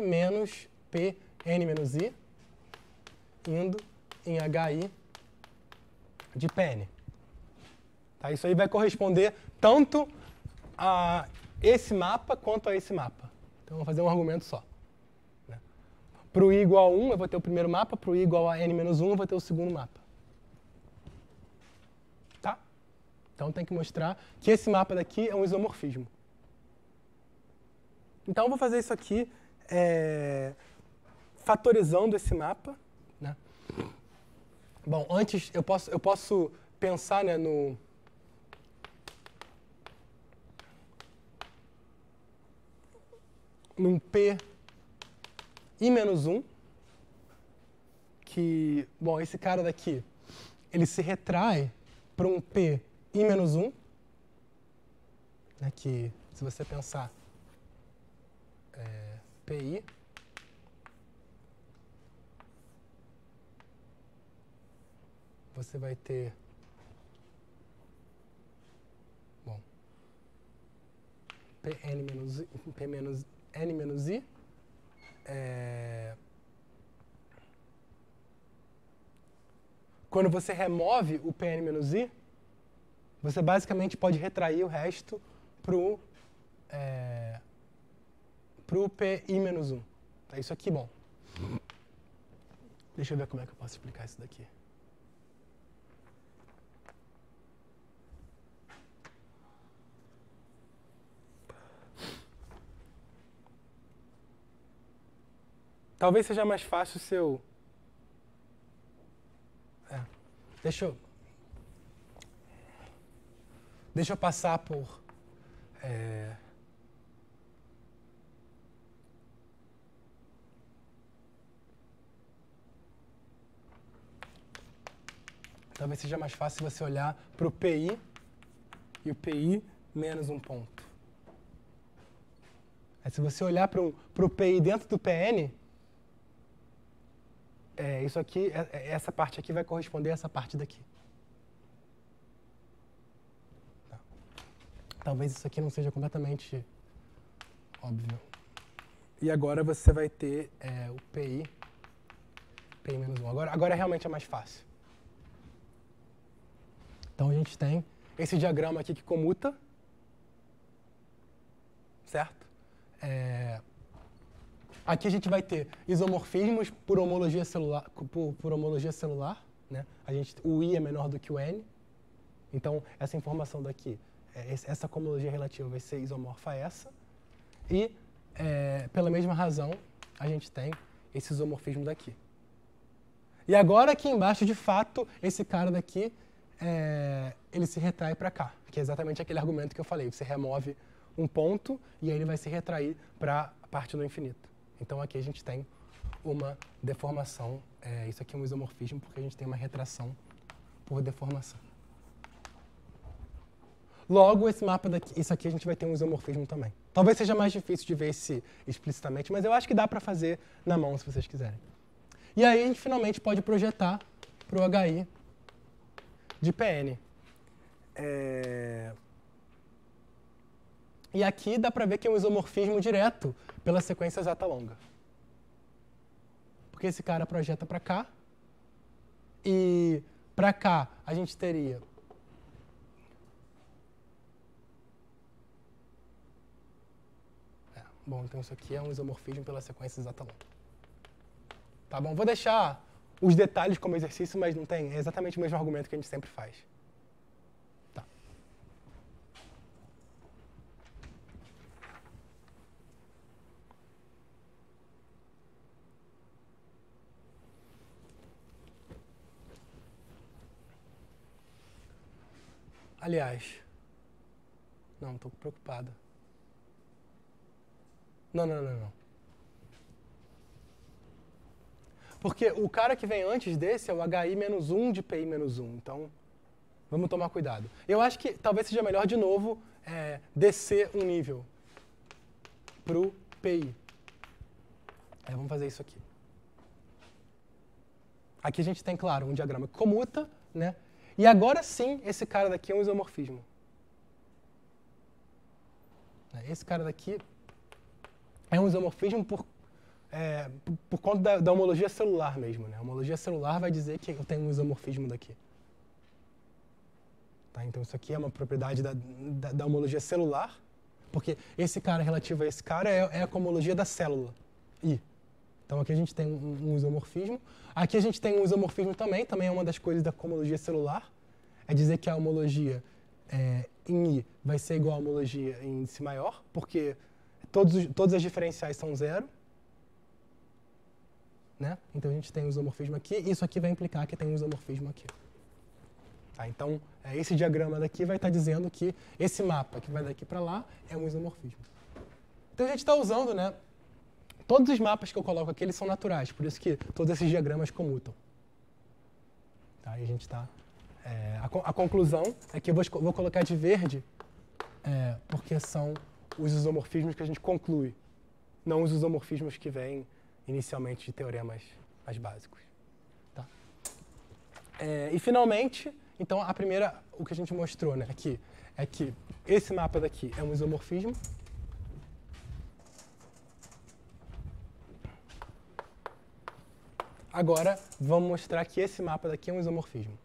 [SPEAKER 1] menos PN menos I, indo em HI de PN. Tá, isso aí vai corresponder tanto a esse mapa quanto a esse mapa. Então, eu vou fazer um argumento só. Né? Para o I igual a 1, eu vou ter o primeiro mapa. Para o I igual a N menos 1, eu vou ter o segundo mapa. Tá? Então, tem que mostrar que esse mapa daqui é um isomorfismo. Então, eu vou fazer isso aqui fatorizando esse mapa. Né? Bom, antes, eu posso pensar, né, num P I menos 1, que, bom, esse cara daqui, ele se retrai para um P I menos 1, né, que, se você pensar, PI, você vai ter, bom, PN menos I, P menos N menos I, quando você remove o Pn menos I, você basicamente pode retrair o resto pro Pi menos 1. É isso aqui, bom. Deixa eu ver como é que eu posso explicar isso daqui. Talvez seja mais fácil se eu... Deixa eu passar por... Talvez seja mais fácil você olhar para o PI e o PI menos um ponto. Se você olhar para o PI dentro do PN, isso aqui, essa parte aqui vai corresponder a essa parte daqui. Tá. Talvez isso aqui não seja completamente óbvio. E agora você vai ter o PI menos 1. Agora realmente é mais fácil. Então a gente tem esse diagrama aqui que comuta, certo? Aqui a gente vai ter isomorfismos por homologia celular, né? O I é menor do que o N. Então, essa informação daqui, essa cohomologia relativa vai ser isomorfa a essa. E, pela mesma razão, a gente tem esse isomorfismo daqui. E agora aqui embaixo, de fato, esse cara daqui, ele se retrai para cá, que é exatamente aquele argumento que eu falei. Você remove um ponto e aí ele vai se retrair para a parte do infinito. Então aqui a gente tem uma deformação, isso aqui é um isomorfismo porque a gente tem uma retração por deformação. Logo, esse mapa daqui, isso aqui a gente vai ter um isomorfismo também. Talvez seja mais difícil de ver explicitamente, mas eu acho que dá para fazer na mão se vocês quiserem. E aí a gente finalmente pode projetar para o HI de PN. E aqui dá para ver que é um isomorfismo direto pela sequência exata longa. Porque esse cara projeta para cá, e para cá a gente teria bom, então isso aqui é um isomorfismo pela sequência exata longa. Tá bom? Vou deixar os detalhes como exercício, mas não tem, é exatamente o mesmo argumento que a gente sempre faz. Tá. Aliás, não, estou preocupado. Não. Porque o cara que vem antes desse é o HI-1 de PI-1. Então, vamos tomar cuidado. Eu acho que talvez seja melhor, de novo, descer um nível para o PI. Vamos fazer isso aqui. Aqui a gente tem, claro, um diagrama que comuta, né? E agora sim, esse cara daqui é um isomorfismo. Esse cara daqui é um isomorfismo por conta da homologia celular mesmo, né? A homologia celular vai dizer que eu tenho um isomorfismo daqui. Tá? Então isso aqui é uma propriedade da homologia celular, porque esse cara relativo a esse cara é a homologia da célula, I. Então aqui a gente tem um isomorfismo. Aqui a gente tem um isomorfismo também é uma das coisas da homologia celular, é dizer que a homologia em I vai ser igual à homologia em índice maior, porque todas as diferenciais são zero. Né? Então a gente tem um isomorfismo aqui, e isso aqui vai implicar que tem um isomorfismo aqui. Tá? Então, esse diagrama daqui vai estar dizendo que esse mapa que vai daqui para lá é um isomorfismo. Então a gente está usando, né, todos os mapas que eu coloco aqui, eles são naturais, por isso que todos esses diagramas comutam. Tá? E a gente está... a conclusão é que eu vou colocar de verde porque são os isomorfismos que a gente conclui, não os isomorfismos que vêm inicialmente de teoremas mais básicos. Tá? E finalmente, então a primeira, o que a gente mostrou, né, aqui, é que esse mapa daqui é um isomorfismo. Agora, vamos mostrar que esse mapa daqui é um isomorfismo.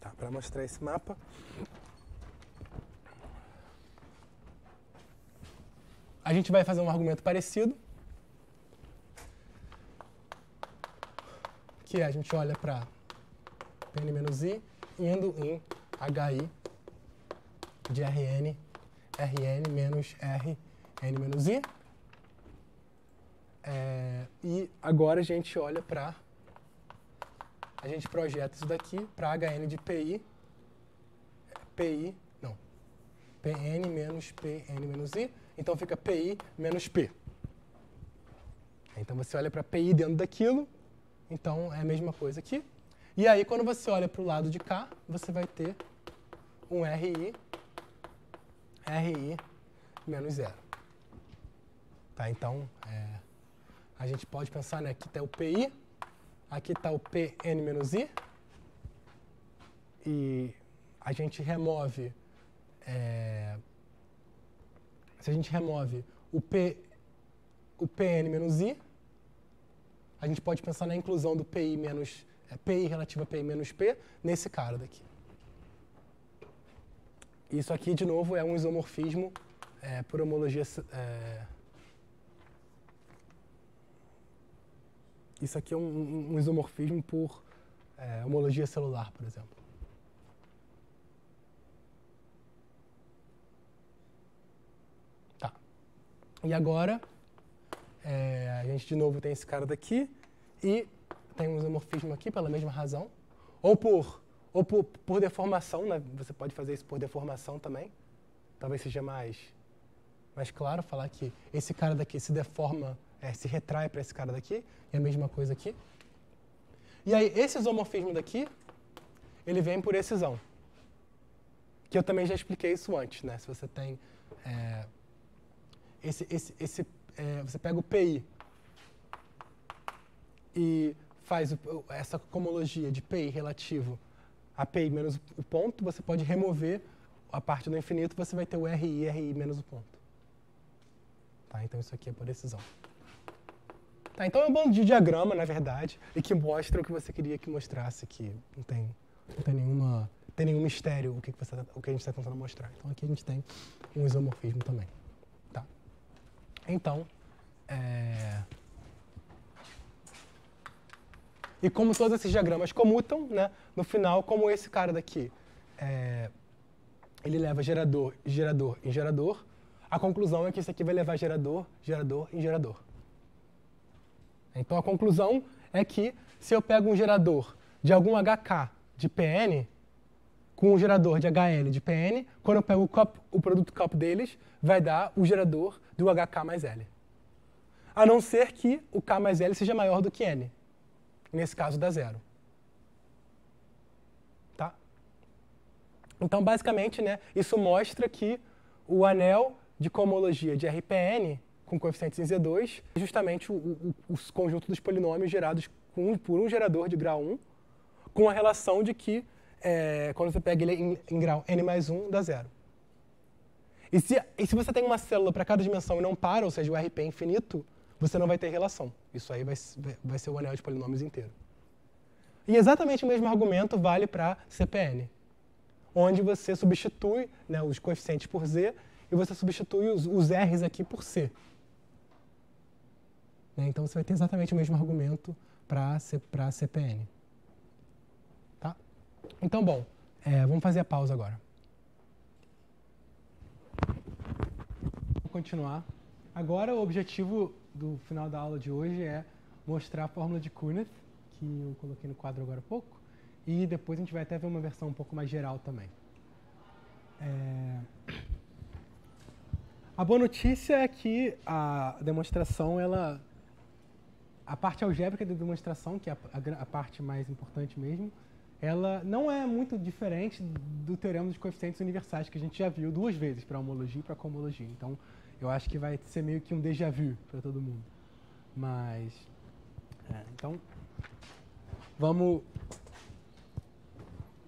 [SPEAKER 1] Tá, para mostrar esse mapa, a gente vai fazer um argumento parecido, que a gente olha para Pn-I indo em HI de Rn menos Rn-I. E agora a gente olha para... A gente projeta isso daqui para Hn de Pn menos Pn-I. Então fica Pi menos P. Então você olha para Pi dentro daquilo, então é a mesma coisa aqui. E aí quando você olha para o lado de cá, você vai ter um Ri menos zero. Tá? Então a gente pode pensar, né, aqui está o Pi, aqui está o Pn menos I, e a gente remove... se a gente remove o Pn menos I, a gente pode pensar na inclusão do Pi menos Pi relativo a Pi menos P nesse cara daqui. Isso aqui, de novo, é um isomorfismo por homologia... Isso aqui é um isomorfismo por homologia celular, por exemplo. E agora, a gente de novo tem esse cara daqui e tem um isomorfismo aqui pela mesma razão. Ou por deformação, né? Você pode fazer isso por deformação também. Talvez seja mais claro falar que esse cara daqui se deforma, se retrai para esse cara daqui, e a mesma coisa aqui. E aí, esse isomorfismo daqui, ele vem por excisão. Que eu também já expliquei isso antes, né? Se você tem... você pega o PI e faz essa homologia de PI relativo a PI menos o ponto, você pode remover a parte do infinito, você vai ter o RI menos o ponto. Tá? Então isso aqui é por decisão. Tá, então é um bando de diagrama, na verdade, e que mostra o que você queria que mostrasse, que não tem nenhum mistério o que a gente está tentando mostrar. Então aqui a gente tem um isomorfismo também. Tá? Então, e como todos esses diagramas comutam, né, no final, como esse cara daqui, ele leva gerador, gerador em gerador, a conclusão é que isso aqui vai levar gerador, gerador em gerador. Então a conclusão é que se eu pego um gerador de algum HK de PN com um gerador de HL de PN, quando eu pego o produto COP deles, vai dar o gerador do HK mais L. A não ser que o K mais L seja maior do que N. Nesse caso dá zero. Tá? Então, basicamente, né, isso mostra que o anel de cohomologia de RPN com coeficientes em Z2 é justamente os conjuntos dos polinômios gerados por um gerador de grau 1, com a relação de que quando você pega ele em grau n mais 1, dá zero. E se você tem uma célula para cada dimensão e não para, ou seja, o RP é infinito, você não vai ter relação. Isso aí vai ser o anel de polinômios inteiro. E exatamente o mesmo argumento vale para CPN, onde você substitui, né, os coeficientes por Z e você substitui os R's aqui por C. Né, então você vai ter exatamente o mesmo argumento para CPN. Tá? Então, bom, vamos fazer a pausa agora. Vamos continuar. Agora o objetivo do final da aula de hoje é mostrar a fórmula de Cournot, que eu coloquei no quadro agora há pouco, e depois a gente vai até ver uma versão um pouco mais geral também. A boa notícia é que a demonstração, a parte algébrica da demonstração, que é a parte mais importante mesmo, ela não é muito diferente do teorema dos coeficientes universais, que a gente já viu duas vezes, para homologia e para cohomologia. Então, eu acho que vai ser meio que um déjà vu para todo mundo. Mas, então, vamos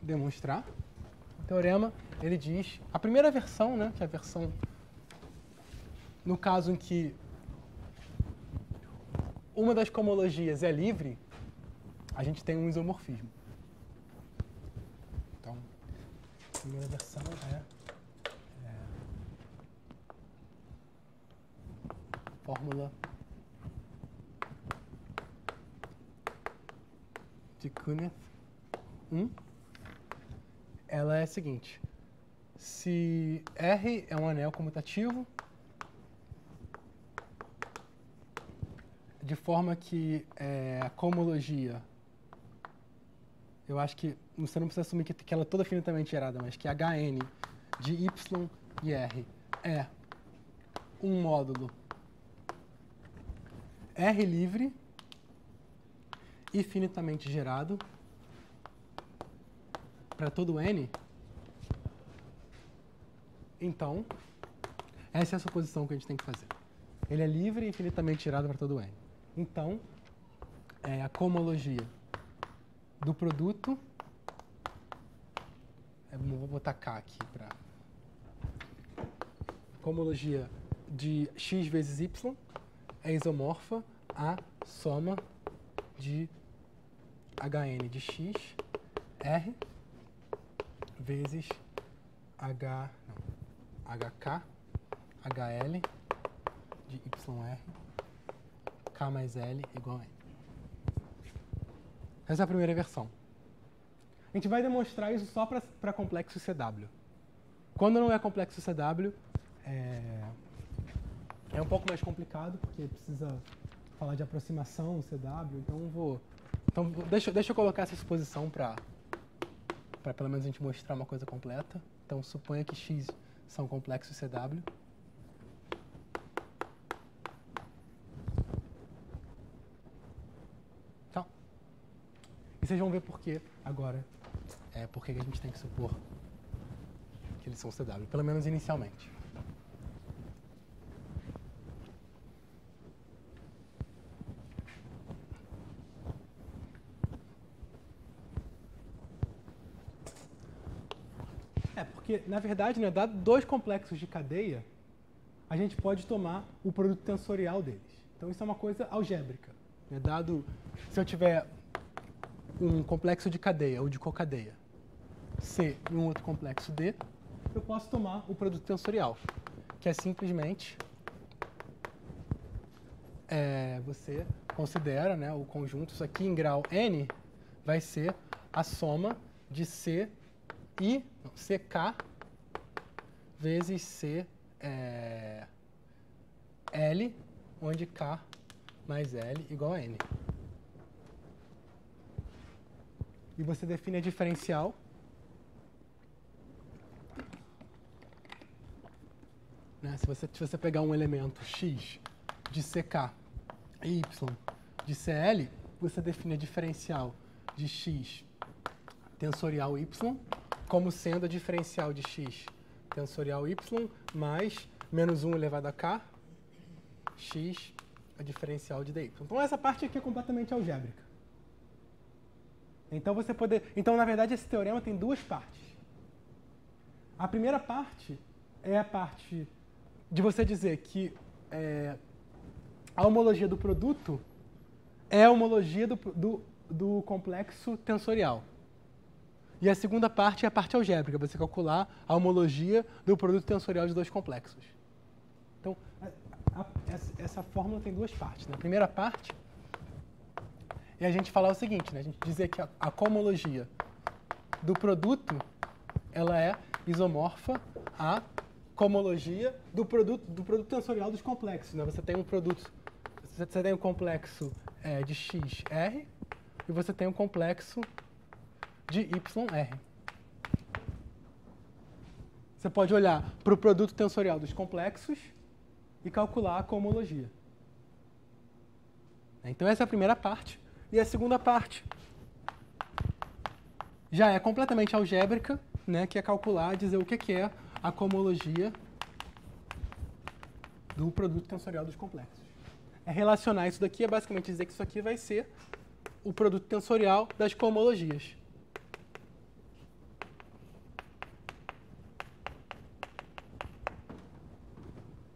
[SPEAKER 1] demonstrar. O teorema, ele diz, a primeira versão, né, que é a versão, no caso em que uma das cohomologias é livre, a gente tem um isomorfismo. Então, a primeira versão fórmula de Cournot 1. Ela é a seguinte: se R é um anel comutativo, de forma que a cohomologia, eu acho que você não precisa assumir que ela é toda finitamente gerada, mas que Hn de Y e R é um módulo R livre e finitamente gerado para todo N, então, essa é a suposição que a gente tem que fazer. Ele é livre e infinitamente gerado para todo N. Então, a cohomologia do produto, vou botar K aqui para cohomologia de x vezes y é isomorfa à soma de Hn de x R vezes HK HL de YR K mais L igual a N. Essa é a primeira versão. A gente vai demonstrar isso só para complexo CW. Quando não é complexo CW, é um pouco mais complicado, porque precisa falar de aproximação CW, então deixa eu colocar essa exposição para pelo menos a gente mostrar uma coisa completa. Então suponha que X são complexos CW. Então, e vocês vão ver por que agora, por que a gente tem que supor que eles são CW, pelo menos inicialmente. Porque, na verdade, né, dado dois complexos de cadeia, a gente pode tomar o produto tensorial deles. Então, isso é uma coisa algébrica. Né? Dado, se eu tiver um complexo de cadeia ou de cocadeia C e um outro complexo D, eu posso tomar o produto tensorial, que é simplesmente você considera, né, o conjunto, isso aqui em grau N vai ser a soma de CK vezes L, onde K mais L igual a N. E você define a diferencial né? Se você pegar um elemento x de CK e y de CL, você define a diferencial de x tensorial y como sendo a diferencial de x tensorial y mais menos 1 elevado a k, x a diferencial de dy. Então, essa parte aqui é completamente algébrica. Então, na verdade, esse teorema tem duas partes. A primeira parte é a parte de você dizer que a homologia do produto é a homologia do complexo tensorial. E a segunda parte é a parte algébrica, você calcular a homologia do produto tensorial de dois complexos. Então, essa fórmula tem duas partes. Né? A primeira parte é a gente falar o seguinte, né? A gente dizer que a cohomologia do produto ela é isomorfa à cohomologia do produto tensorial dos complexos. Né? Você tem um produto, você tem um complexo de XR e você tem um complexo de YR. Você pode olhar para o produto tensorial dos complexos e calcular a cohomologia. Então essa é a primeira parte. E a segunda parte já é completamente algébrica, né, que é calcular, dizer o que é a cohomologia do produto tensorial dos complexos. Relacionar isso daqui é basicamente dizer que isso aqui vai ser o produto tensorial das cohomologias.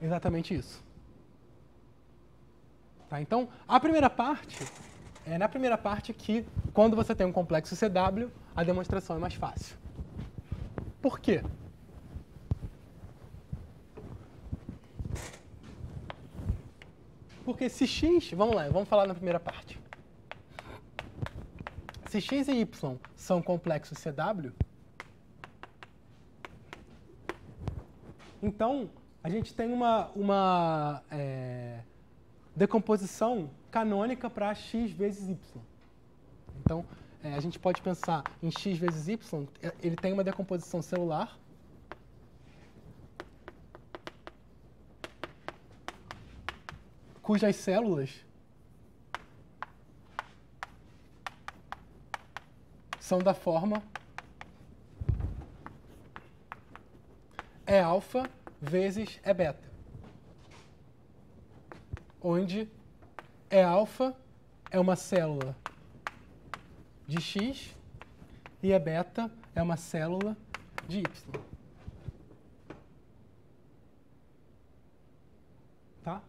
[SPEAKER 1] Exatamente isso. Tá? Então, na primeira parte que, quando você tem um complexo CW, a demonstração é mais fácil. Por quê? Porque se x, vamos falar na primeira parte. Se x e y são complexos CW, então a gente tem uma decomposição canônica para x vezes y. Então, a gente pode pensar em x vezes y, ele tem uma decomposição celular cujas células são da forma alfa vezes beta, onde alfa é uma célula de x e beta é uma célula de y. Tá?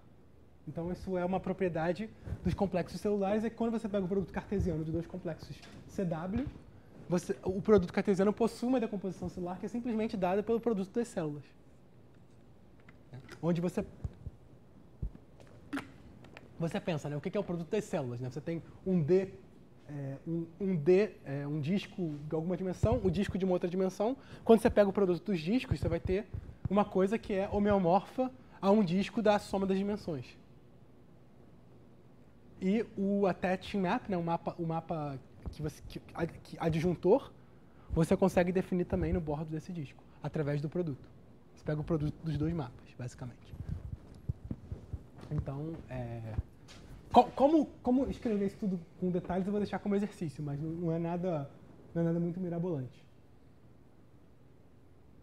[SPEAKER 1] Então, isso é uma propriedade dos complexos celulares, é que quando você pega o produto cartesiano de dois complexos CW, o produto cartesiano possui uma decomposição celular que é simplesmente dada pelo produto das células. Onde você pensa, né, o que é o produto das células? Né? Você tem um disco de alguma dimensão, o disco de uma outra dimensão. Quando você pega o produto dos discos, você vai ter uma coisa que é homeomorfa a um disco da soma das dimensões. E o attaching map, né, o mapa adjuntor, você consegue definir também no bordo desse disco, através do produto. Você pega o produto dos dois mapas, basicamente. Então, como escrever isso tudo com detalhes, eu vou deixar como exercício, mas não é nada muito mirabolante.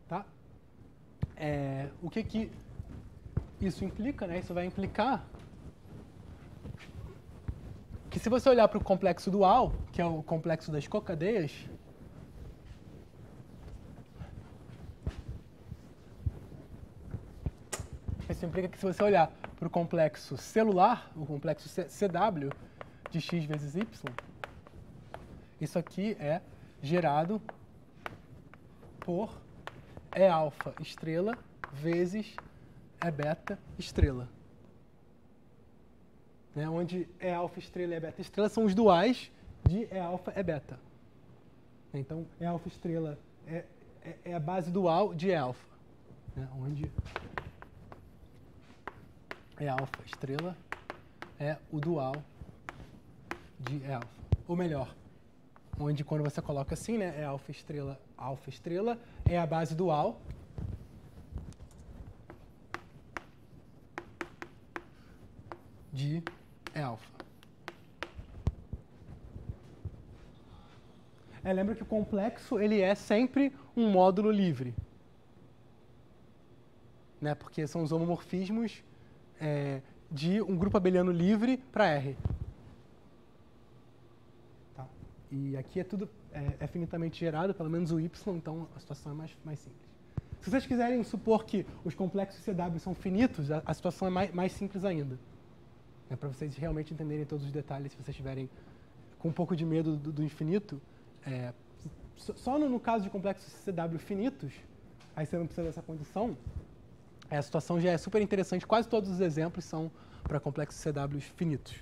[SPEAKER 1] Tá? O que isso implica? Né? Isso vai implicar que se você olhar para o complexo dual, que é o complexo das cocadeias, Isso implica que se você olhar para o complexo celular, o complexo CW de x vezes y, isso aqui é gerado por E alfa estrela vezes E beta estrela. Né? Onde E alfa estrela e E beta estrela são os duais de E alfa e beta. Então, E alfa estrela é a base dual de E alfa. Né? Onde E alfa estrela é o dual de E alfa. Ou melhor, onde quando você coloca assim, né, é alfa estrela é a base dual de E alfa. Lembra que o complexo ele é sempre um módulo livre, né, porque são os homomorfismos de um grupo abeliano livre para R. Tá? E aqui é tudo finitamente gerado, pelo menos o Y, então a situação é mais simples. Se vocês quiserem supor que os complexos CW são finitos, a situação é mais simples ainda. Para vocês realmente entenderem todos os detalhes, se vocês estiverem com um pouco de medo do infinito, só no caso de complexos CW finitos, aí você não precisa dessa condição, a situação já é super interessante, quase todos os exemplos são para complexos CW finitos.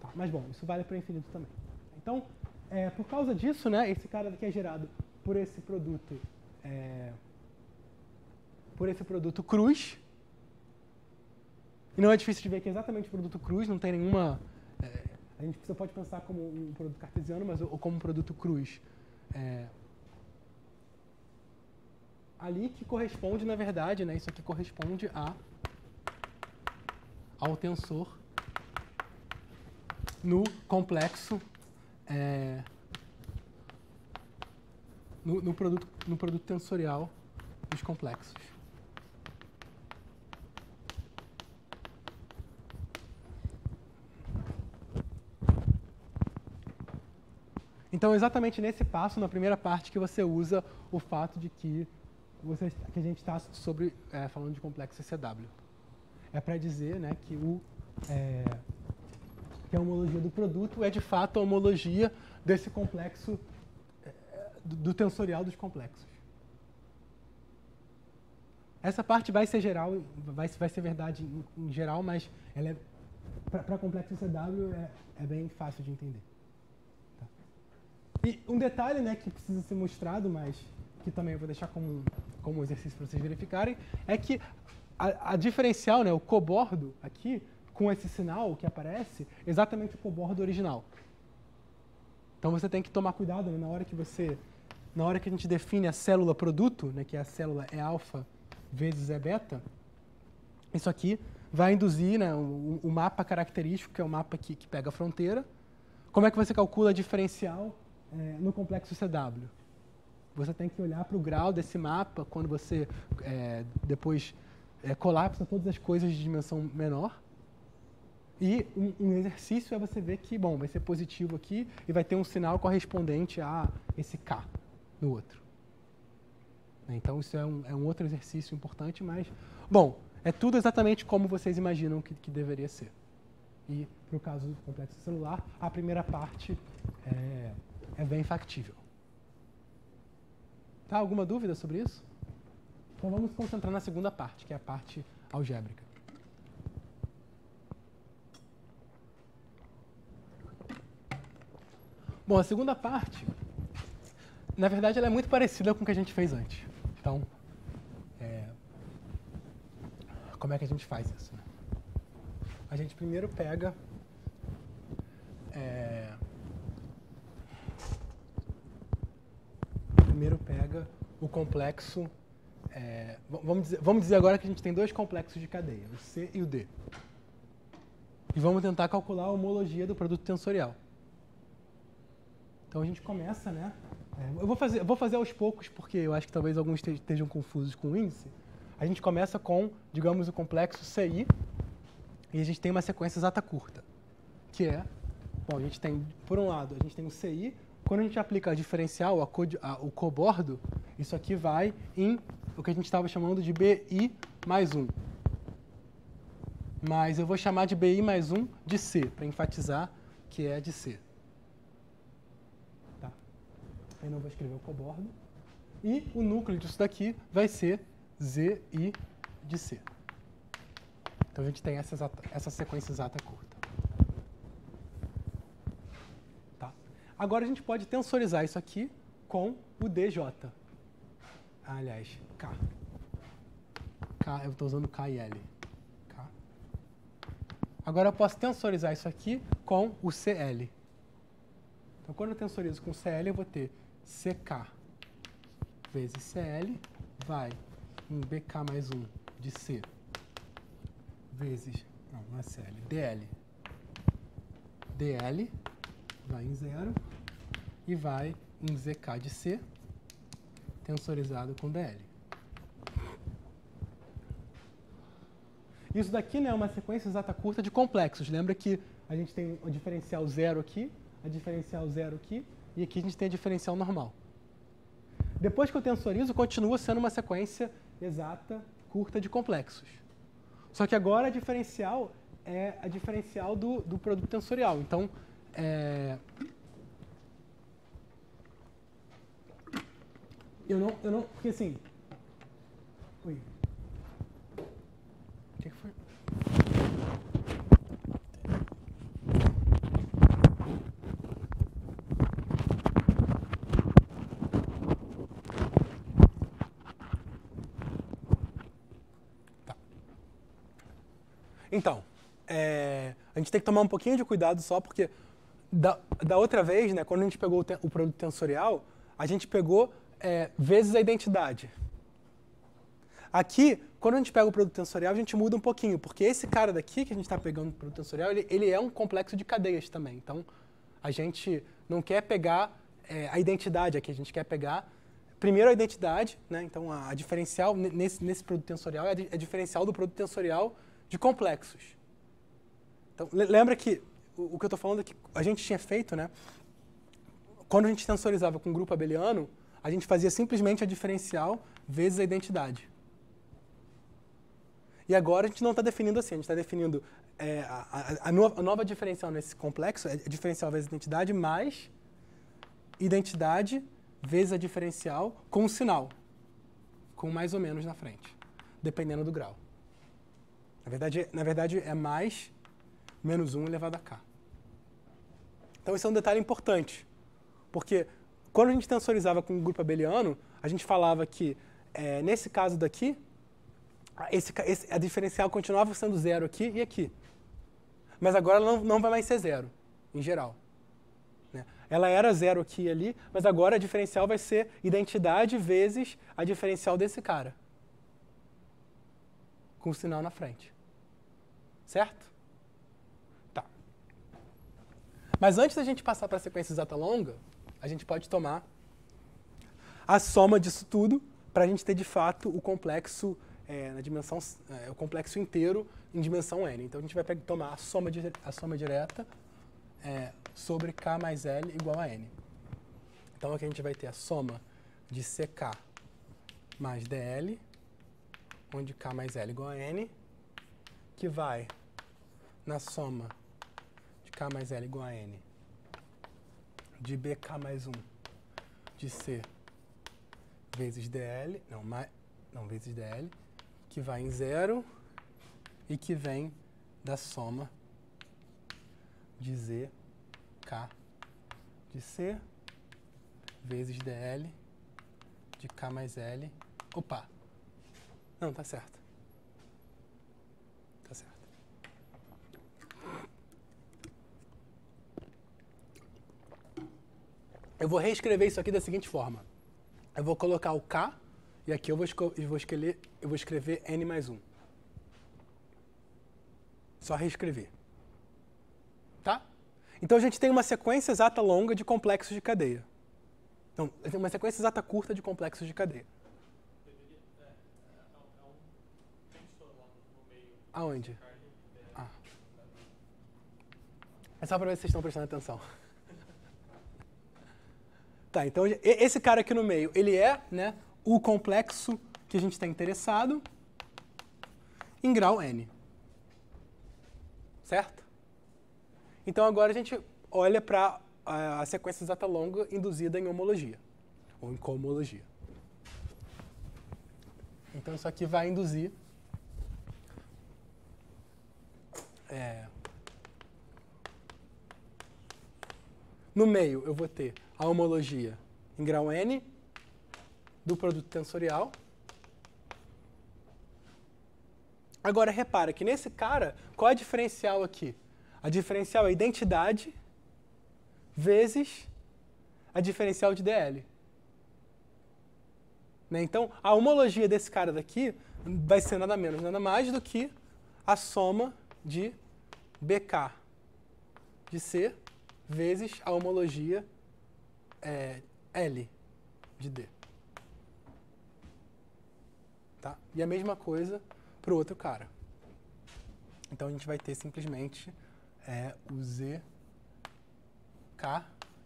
[SPEAKER 1] Tá, mas bom, isso vale para infinito também. Então, por causa disso, né, esse cara aqui é gerado por esse produto cruz. E não é difícil de ver que é exatamente o produto cruz, não tem nenhuma... a gente pode pensar como um produto cartesiano, mas ou como um produto cruz. Ali que corresponde, na verdade, né, isso aqui corresponde ao tensor no complexo, no produto tensorial dos complexos. Então, exatamente nesse passo, na primeira parte, que você usa o fato de que a gente está falando de complexo CW. É para dizer, né, que a homologia do produto é, de fato, a homologia desse complexo, do tensorial dos complexos. Essa parte vai ser geral, vai ser verdade em geral, mas ela para complexo CW é bem fácil de entender. Tá? E um detalhe, né, que precisa ser mostrado, mas que também eu vou deixar como exercício para vocês verificarem, é que a diferencial, né, o cobordo aqui, com esse sinal que aparece, é exatamente o cobordo original. Então você tem que tomar cuidado, né, na hora que a gente define a célula produto, né, que é a célula E alfa vezes E beta, isso aqui vai induzir, né, o mapa característico, que é o mapa que pega a fronteira. Como é que você calcula a diferencial no complexo CW? Você tem que olhar para o grau desse mapa quando você depois colapsa todas as coisas de dimensão menor. E um exercício é você ver que, bom, vai ser positivo aqui e vai ter um sinal correspondente a esse K no outro. Então, isso é um outro exercício importante, mas, bom, é tudo exatamente como vocês imaginam que deveria ser. E, para o caso do complexo celular, a primeira parte é bem factível. Tá? Alguma dúvida sobre isso? Então, vamos nos concentrar na segunda parte, que é a parte algébrica. Bom, a segunda parte, na verdade, ela é muito parecida com o que a gente fez antes. Então, como é que a gente faz isso? Né? A gente primeiro pega o complexo. Vamos dizer agora que a gente tem dois complexos de cadeia, o C e o D. E vamos tentar calcular a homologia do produto tensorial. Então a gente começa, né? Eu vou fazer aos poucos, porque eu acho que talvez alguns estejam confusos com o índice. A gente começa com, digamos, o complexo CI, e a gente tem uma sequência exata curta, que é, bom, a gente tem, por um lado, a gente tem o CI, quando a gente aplica a diferencial, o cobordo, isso aqui vai em o que a gente estava chamando de BI mais 1. Mas eu vou chamar de BI mais 1 de C, para enfatizar que é de C. Tá. Aí não vou escrever o cobordo. E o núcleo disso daqui vai ser ZI de C. Então a gente tem essa sequência exata curta. Tá. Agora a gente pode tensorizar isso aqui com o DJ. Aliás, K. Eu estou usando K e L. K. Agora eu posso tensorizar isso aqui com o CL. Então quando eu tensorizo com CL, eu vou ter CK vezes CL vai em BK mais 1 de C vezes, não é CL, DL. DL vai em 0 e vai em ZK de C tensorizado com DL. Isso daqui, né, é uma sequência exata curta de complexos. Lembra que a gente tem o diferencial 0 aqui, a diferencial 0 aqui, e aqui a gente tem a diferencial normal. Depois que eu tensorizo, continua sendo uma sequência exata curta de complexos. Só que agora a diferencial é a diferencial do produto tensorial. Então, eu não, porque assim... Oi. O que foi? Então, a gente tem que tomar um pouquinho de cuidado só, porque da outra vez, né, quando a gente pegou o produto tensorial, a gente pegou vezes a identidade. Aqui, quando a gente pega o produto tensorial, a gente muda um pouquinho, porque esse cara daqui que a gente está pegando no produto tensorial, ele é um complexo de cadeias também. Então, a gente não quer pegar a identidade aqui, a gente quer pegar primeiro a identidade, né? Então a diferencial nesse produto tensorial é a diferencial do produto tensorial de complexos. Então, lembra que o que eu estou falando é que a gente tinha feito, né? Quando a gente tensorizava com um grupo abeliano, a gente fazia simplesmente a diferencial vezes a identidade. E agora a gente não está definindo assim, a gente está definindo a nova diferencial nesse complexo, é diferencial vezes identidade mais identidade vezes a diferencial com um sinal, com mais ou menos na frente, dependendo do grau. Na verdade é mais menos 1 elevado a k. Então esse é um detalhe importante, porque quando a gente tensorizava com um grupo abeliano, a gente falava que nesse caso daqui, a diferencial continuava sendo 0 aqui e aqui. Mas agora ela não vai mais ser 0, em geral. Né? Ela era 0 aqui e ali, mas agora a diferencial vai ser identidade vezes a diferencial desse cara. Com o sinal na frente. Certo? Tá. Mas antes da gente passar para a sequência exata longa, a gente pode tomar a soma disso tudo para a gente ter, de fato, o complexo na dimensão, o complexo inteiro em dimensão n. Então a gente vai tomar a soma direta sobre k mais l igual a n. Então aqui a gente vai ter a soma de ck mais dl, onde k mais l igual a n, que vai na soma de k mais l igual a n de bk mais 1 de c vezes dl, vezes dl, que vai em 0 e que vem da soma de zk de c vezes dl de k mais l. Opa! Não, tá certo. Tá certo. Eu vou reescrever isso aqui da seguinte forma. Eu vou colocar o k e aqui eu vou escrever n mais 1. Só reescrever. Tá? Então a gente tem uma sequência exata longa de complexos de cadeia. Não, uma sequência exata curta de complexos de cadeia. Aonde? Ah. É só para ver se vocês estão prestando atenção. Tá, então esse cara aqui no meio, ele é, né, o complexo que que a gente está interessado em grau N. Certo? Então agora a gente olha para a sequência exata longa induzida em homologia, ou em cohomologia. Então isso aqui vai induzir no meio eu vou ter a homologia em grau N do produto tensorial. Agora repara que nesse cara, qual é a diferencial aqui? A diferencial é a identidade vezes a diferencial de DL. Né? Então, a homologia desse cara daqui vai ser nada menos, nada mais do que a soma de BK de C vezes a homologia L de D. Tá? E a mesma coisa para o outro cara. Então, a gente vai ter simplesmente o ZK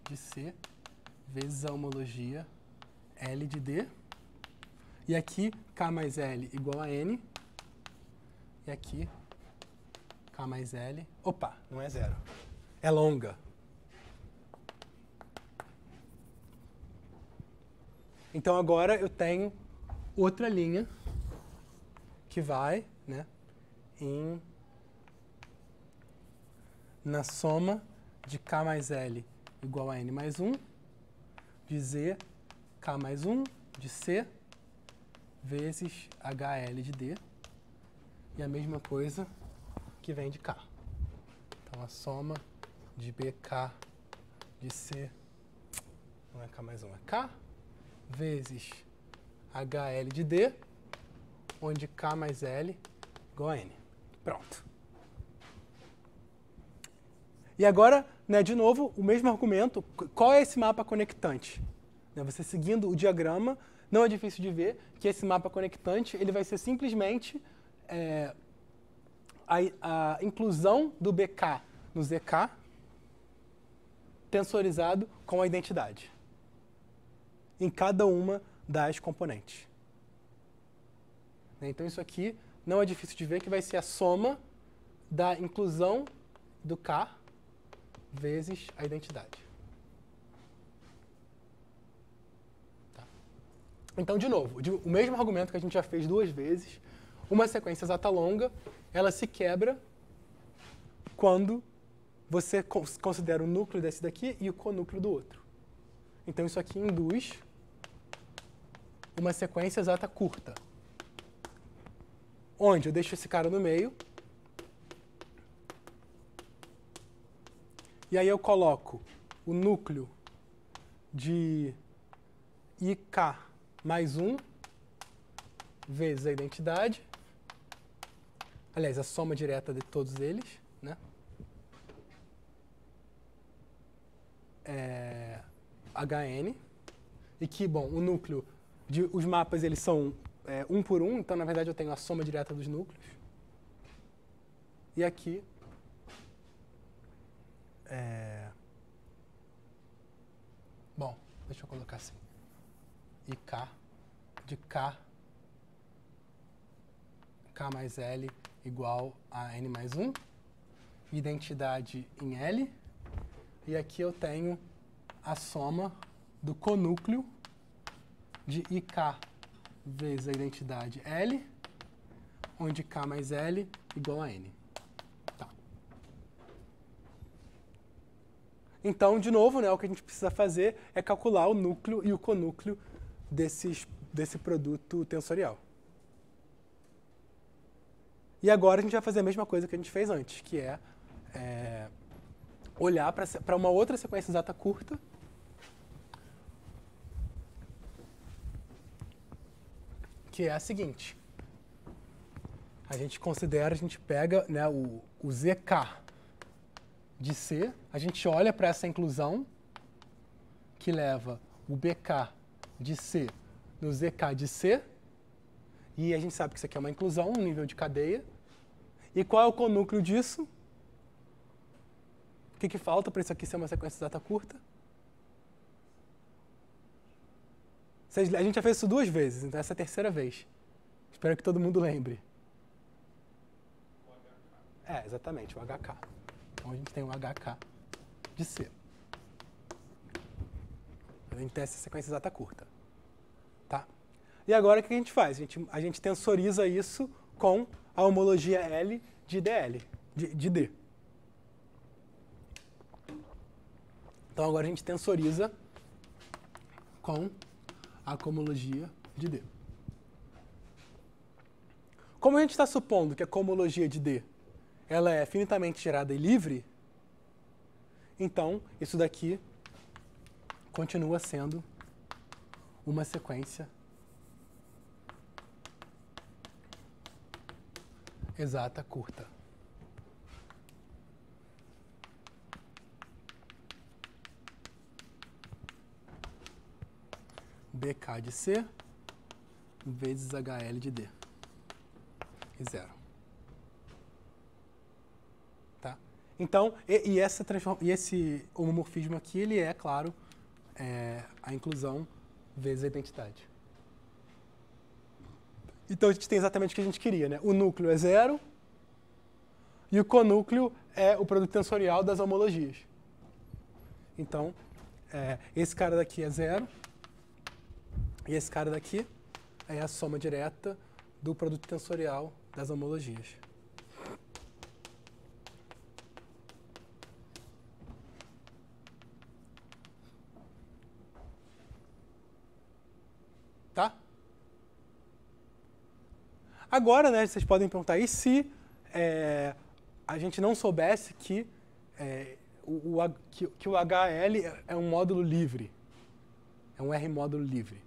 [SPEAKER 1] de C vezes a homologia L de D. E aqui, K mais L igual a N. E aqui, K mais L... Opa, não é zero. É longa. Então, agora eu tenho outra linha que vai, né, na soma de K mais L igual a N mais 1, de Z, K mais 1, de C, vezes HL de D. E a mesma coisa que vem de K. Então, a soma de BK de C, não é K mais 1, é K, vezes HL de D, onde K mais L igual a N. Pronto. E agora, né, de novo, o mesmo argumento. Qual é esse mapa conectante? Você seguindo o diagrama, não é difícil de ver que esse mapa conectante ele vai ser simplesmente a inclusão do BK no ZK tensorizado com a identidade em cada uma das componentes. Então, isso aqui não é difícil de ver que vai ser a soma da inclusão do K vezes a identidade. Tá? Então, de novo, o mesmo argumento que a gente já fez duas vezes, uma sequência exata longa, ela se quebra quando você considera o núcleo desse daqui e o conúcleo do outro. Então, isso aqui induz uma sequência exata curta, onde eu deixo esse cara no meio, e aí eu coloco o núcleo de IK mais 1 vezes a identidade, aliás, a soma direta de todos eles, né? HN, e que, bom, o núcleo, os mapas eles são um por um, então na verdade eu tenho a soma direta dos núcleos. E aqui, bom, deixa eu colocar assim, IK de K mais L igual a N mais 1, identidade em L, e aqui eu tenho a soma do conúcleo de IK vezes a identidade L, onde K mais L igual a N. Tá. Então, de novo, né, o que a gente precisa fazer é calcular o núcleo e o conúcleo desse produto tensorial. E agora a gente vai fazer a mesma coisa que a gente fez antes, que é olhar para uma outra sequência exata curta, que é a seguinte. A gente pega, né, o ZK de C, a gente olha para essa inclusão, que leva o BK de C no ZK de C, e a gente sabe que isso aqui é uma inclusão, um nível de cadeia. E qual é o conúcleo disso? O que falta para isso aqui ser uma sequência exata curta? A gente já fez isso duas vezes, então essa é a terceira vez. Espero que todo mundo lembre. Exatamente, o HK. Então a gente tem o HK de C. A gente tem essa sequência exata curta. Tá? E agora o que a gente faz? A gente tensoriza isso com a homologia L de DL, de D. Então agora a gente tensoriza com a cohomologia de D. Como a gente está supondo que a cohomologia de D ela é finitamente gerada e livre, então isso daqui continua sendo uma sequência exata curta. BK de C vezes HL de D. E zero. Tá? Então, esse homomorfismo aqui, ele é, claro, a inclusão vezes a identidade. Então, a gente tem exatamente o que a gente queria, né? O núcleo é zero e o conúcleo é o produto tensorial das homologias. Então, esse cara daqui é zero e esse cara daqui é a soma direta do produto tensorial das homologias. Tá? Agora, né, vocês podem perguntar, e se a gente não soubesse que o HL é um módulo livre, é um R módulo livre?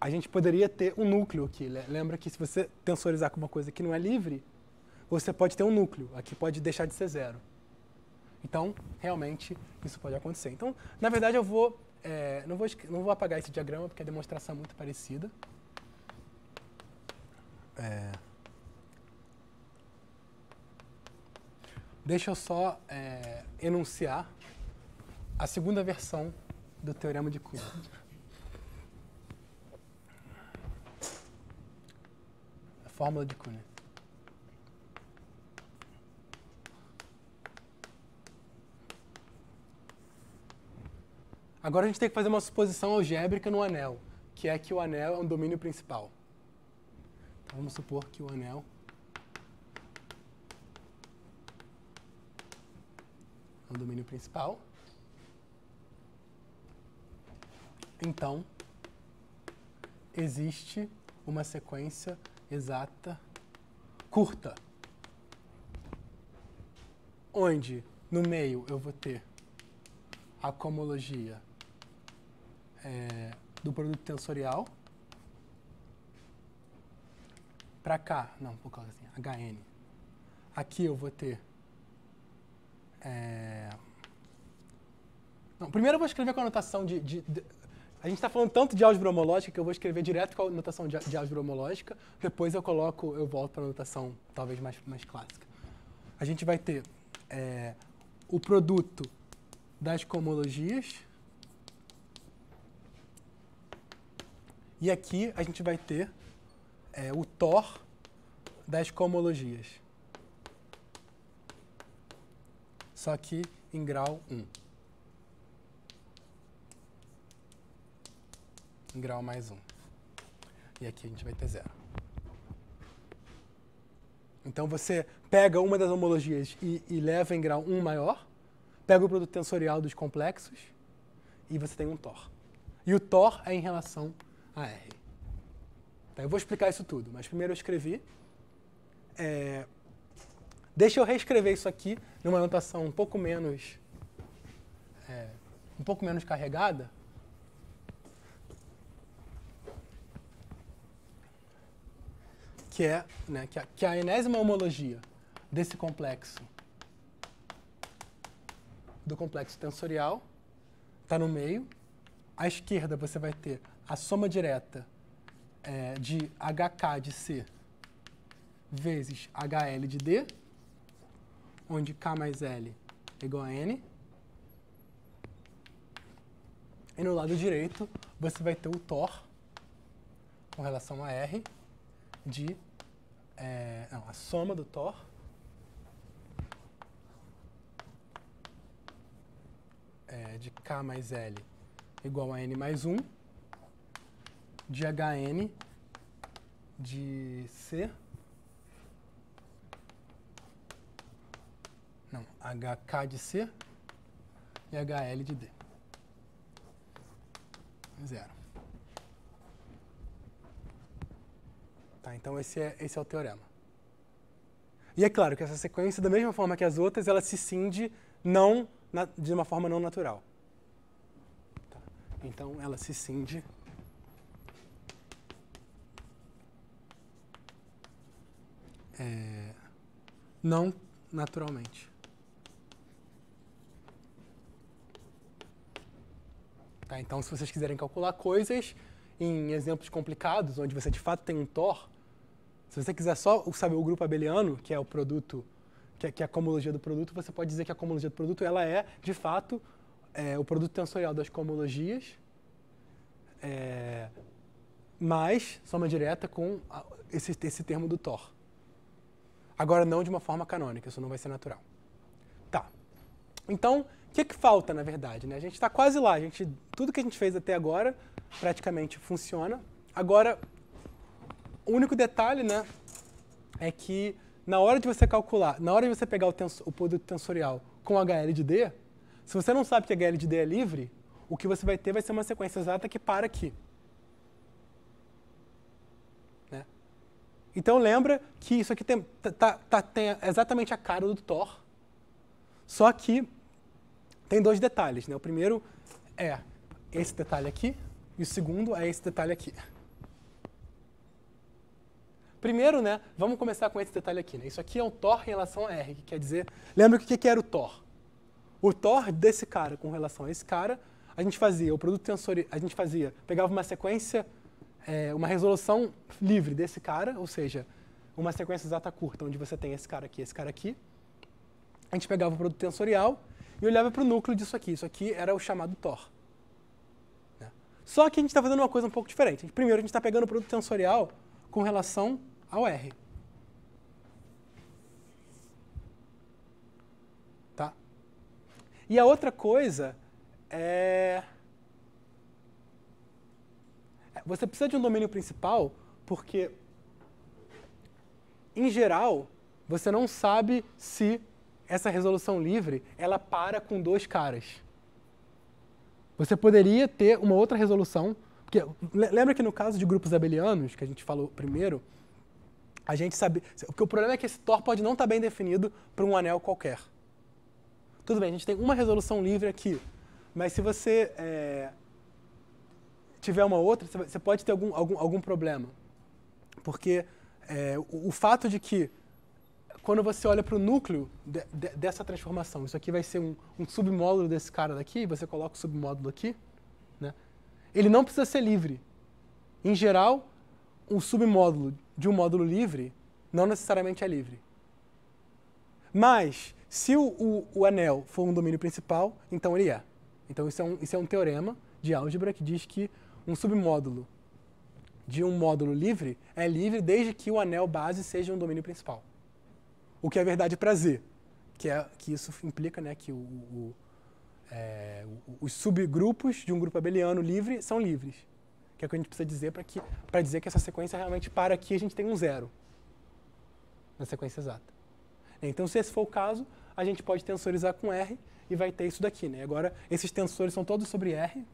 [SPEAKER 1] A gente poderia ter um núcleo aqui. Lembra que se você tensorizar com uma coisa que não é livre, você pode ter um núcleo. Aqui pode deixar de ser zero. Então, realmente, isso pode acontecer. Então, na verdade, eu não vou apagar esse diagrama, porque a demonstração é muito parecida. Deixa eu só enunciar a segunda versão do teorema de Kuhn. A fórmula de Kuhn. Agora a gente tem que fazer uma suposição algébrica no anel, que é que o anel é um domínio principal. Então vamos supor que o anel é um domínio principal. Então, existe uma sequência exata curta, onde no meio eu vou ter a cohomologia do produto tensorial. Para cá, não, por causa assim, HN. Aqui eu vou ter... Não, primeiro eu vou escrever com a notação de a gente está falando tanto de álgebra homológica que eu vou escrever direto com a notação de álgebra homológica. Depois eu volto para a notação talvez mais clássica. A gente vai ter o produto das cohomologias. E aqui a gente vai ter o TOR das cohomologias. Só que em grau 1. Em grau mais 1. E aqui a gente vai ter 0. Então você pega uma das homologias e leva em grau 1 maior, pega o produto tensorial dos complexos e você tem um TOR. E o TOR é em relação a R. Tá, eu vou explicar isso tudo, mas primeiro eu escrevi. Deixa eu reescrever isso aqui numa notação um pouco menos carregada. Que a enésima homologia desse complexo, do complexo tensorial, está no meio. À esquerda você vai ter a soma direta de HK de C vezes HL de D, onde K mais L é igual a N. E no lado direito você vai ter o TOR com relação a R de... a soma do Thor de K mais L igual a N mais 1 de HN de C... Não, HK de C e HL de D. Zero. Tá, então esse é o teorema. E é claro que essa sequência, da mesma forma que as outras, ela se cinde de uma forma não natural. Tá, então ela se cinde não naturalmente. Tá, então, se vocês quiserem calcular coisas em exemplos complicados, onde você de fato tem um Thor, se você quiser só saber o grupo abeliano, que é o produto, que é a cohomologia do produto, você pode dizer que a cohomologia do produto ela é, de fato, o produto tensorial das cohomologias, mais soma direta com esse termo do Thor. Agora, não de uma forma canônica, isso não vai ser natural. Tá. Então, o que falta, na verdade? Né? A gente está quase lá. Tudo que a gente fez até agora praticamente funciona. Agora, o único detalhe, né, é que na hora de você calcular, na hora de você pegar o produto tensorial com HL de D, se você não sabe que HL de D é livre, o que você vai ter vai ser uma sequência exata que para aqui. Né? Então lembra que isso aqui tem exatamente a cara do Thor, só que tem dois detalhes, né? O primeiro é esse detalhe aqui e o segundo é esse detalhe aqui. Primeiro, né, vamos começar com esse detalhe aqui. Né? Isso aqui é um Thor em relação a R, que quer dizer... Lembra o que era o Thor? O Thor desse cara com relação a esse cara, a gente fazia o produto tensorial, pegava uma sequência, uma resolução livre desse cara, ou seja, uma sequência exata curta, onde você tem esse cara aqui. A gente pegava o produto tensorial e olhava para o núcleo disso aqui. Isso aqui era o chamado Thor. Né? Só que a gente está fazendo uma coisa um pouco diferente. Primeiro, a gente está pegando o produto tensorial com relação ao R. Tá? E a outra coisa é... Você precisa de um domínio principal porque, em geral, você não sabe se essa resolução livre, ela para com dois caras. Você poderia ter uma outra resolução, porque lembra que no caso de grupos abelianos, que a gente falou primeiro, a gente sabe... Porque o problema é que esse Thor pode não estar bem definido para um anel qualquer. Tudo bem, a gente tem uma resolução livre aqui, mas se você tiver uma outra, você pode ter algum problema. Porque o fato de que quando você olha para o núcleo dessa transformação, isso aqui vai ser um submódulo desse cara daqui, você coloca o submódulo aqui, né? Ele não precisa ser livre. Em geral, um submódulo de um módulo livre não necessariamente é livre. Mas, se o anel for um domínio principal, então ele é. Então isso é um teorema de álgebra que diz que um submódulo de um módulo livre é livre desde que o anel base seja um domínio principal. O que é verdade para Z, que isso implica, né, que os subgrupos de um grupo abeliano livre são livres. Que é o que a gente precisa dizer para dizer que essa sequência realmente para aqui a gente tem um zero na sequência exata. Então, se esse for o caso, a gente pode tensorizar com R e vai ter isso daqui. Né? Agora, esses tensores são todos sobre R.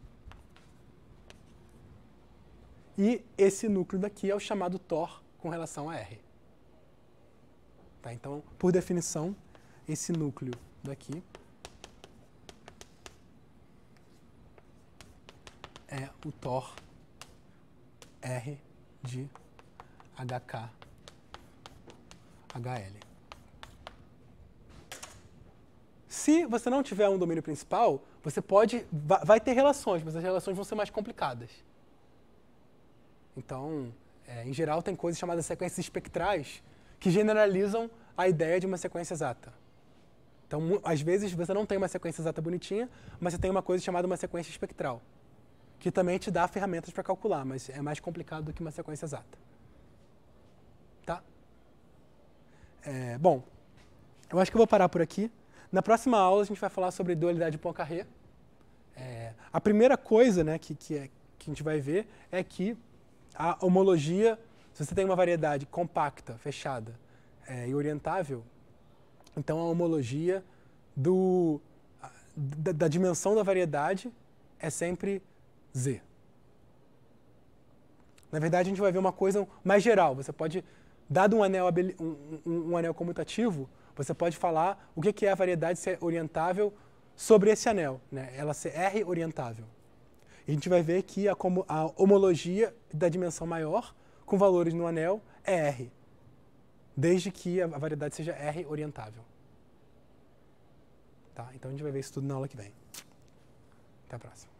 [SPEAKER 1] E esse núcleo daqui é o chamado Thor com relação a R. Tá? Então, por definição, esse núcleo daqui é o Thor R de HK HL. Se você não tiver um domínio principal, você vai ter relações, mas as relações vão ser mais complicadas. Então, em geral, tem coisas chamadas sequências espectrais que generalizam a ideia de uma sequência exata. Então, às vezes, você não tem uma sequência exata bonitinha, mas você tem uma coisa chamada uma sequência espectral. que também te dá ferramentas para calcular, mas é mais complicado do que uma sequência exata. Tá? Bom, eu acho que eu vou parar por aqui. Na próxima aula a gente vai falar sobre dualidade de Poincare. A primeira coisa, né, que a gente vai ver é que a homologia, se você tem uma variedade compacta, fechada e orientável, então a homologia da dimensão da variedade é sempre Z. Na verdade, a gente vai ver uma coisa mais geral. Você pode, dado um anel comutativo, você pode falar o que é a variedade ser orientável sobre esse anel, né? Ela ser R orientável. E a gente vai ver que a homologia da dimensão maior com valores no anel é R, desde que a variedade seja R orientável. Tá? Então a gente vai ver isso tudo na aula que vem. Até a próxima.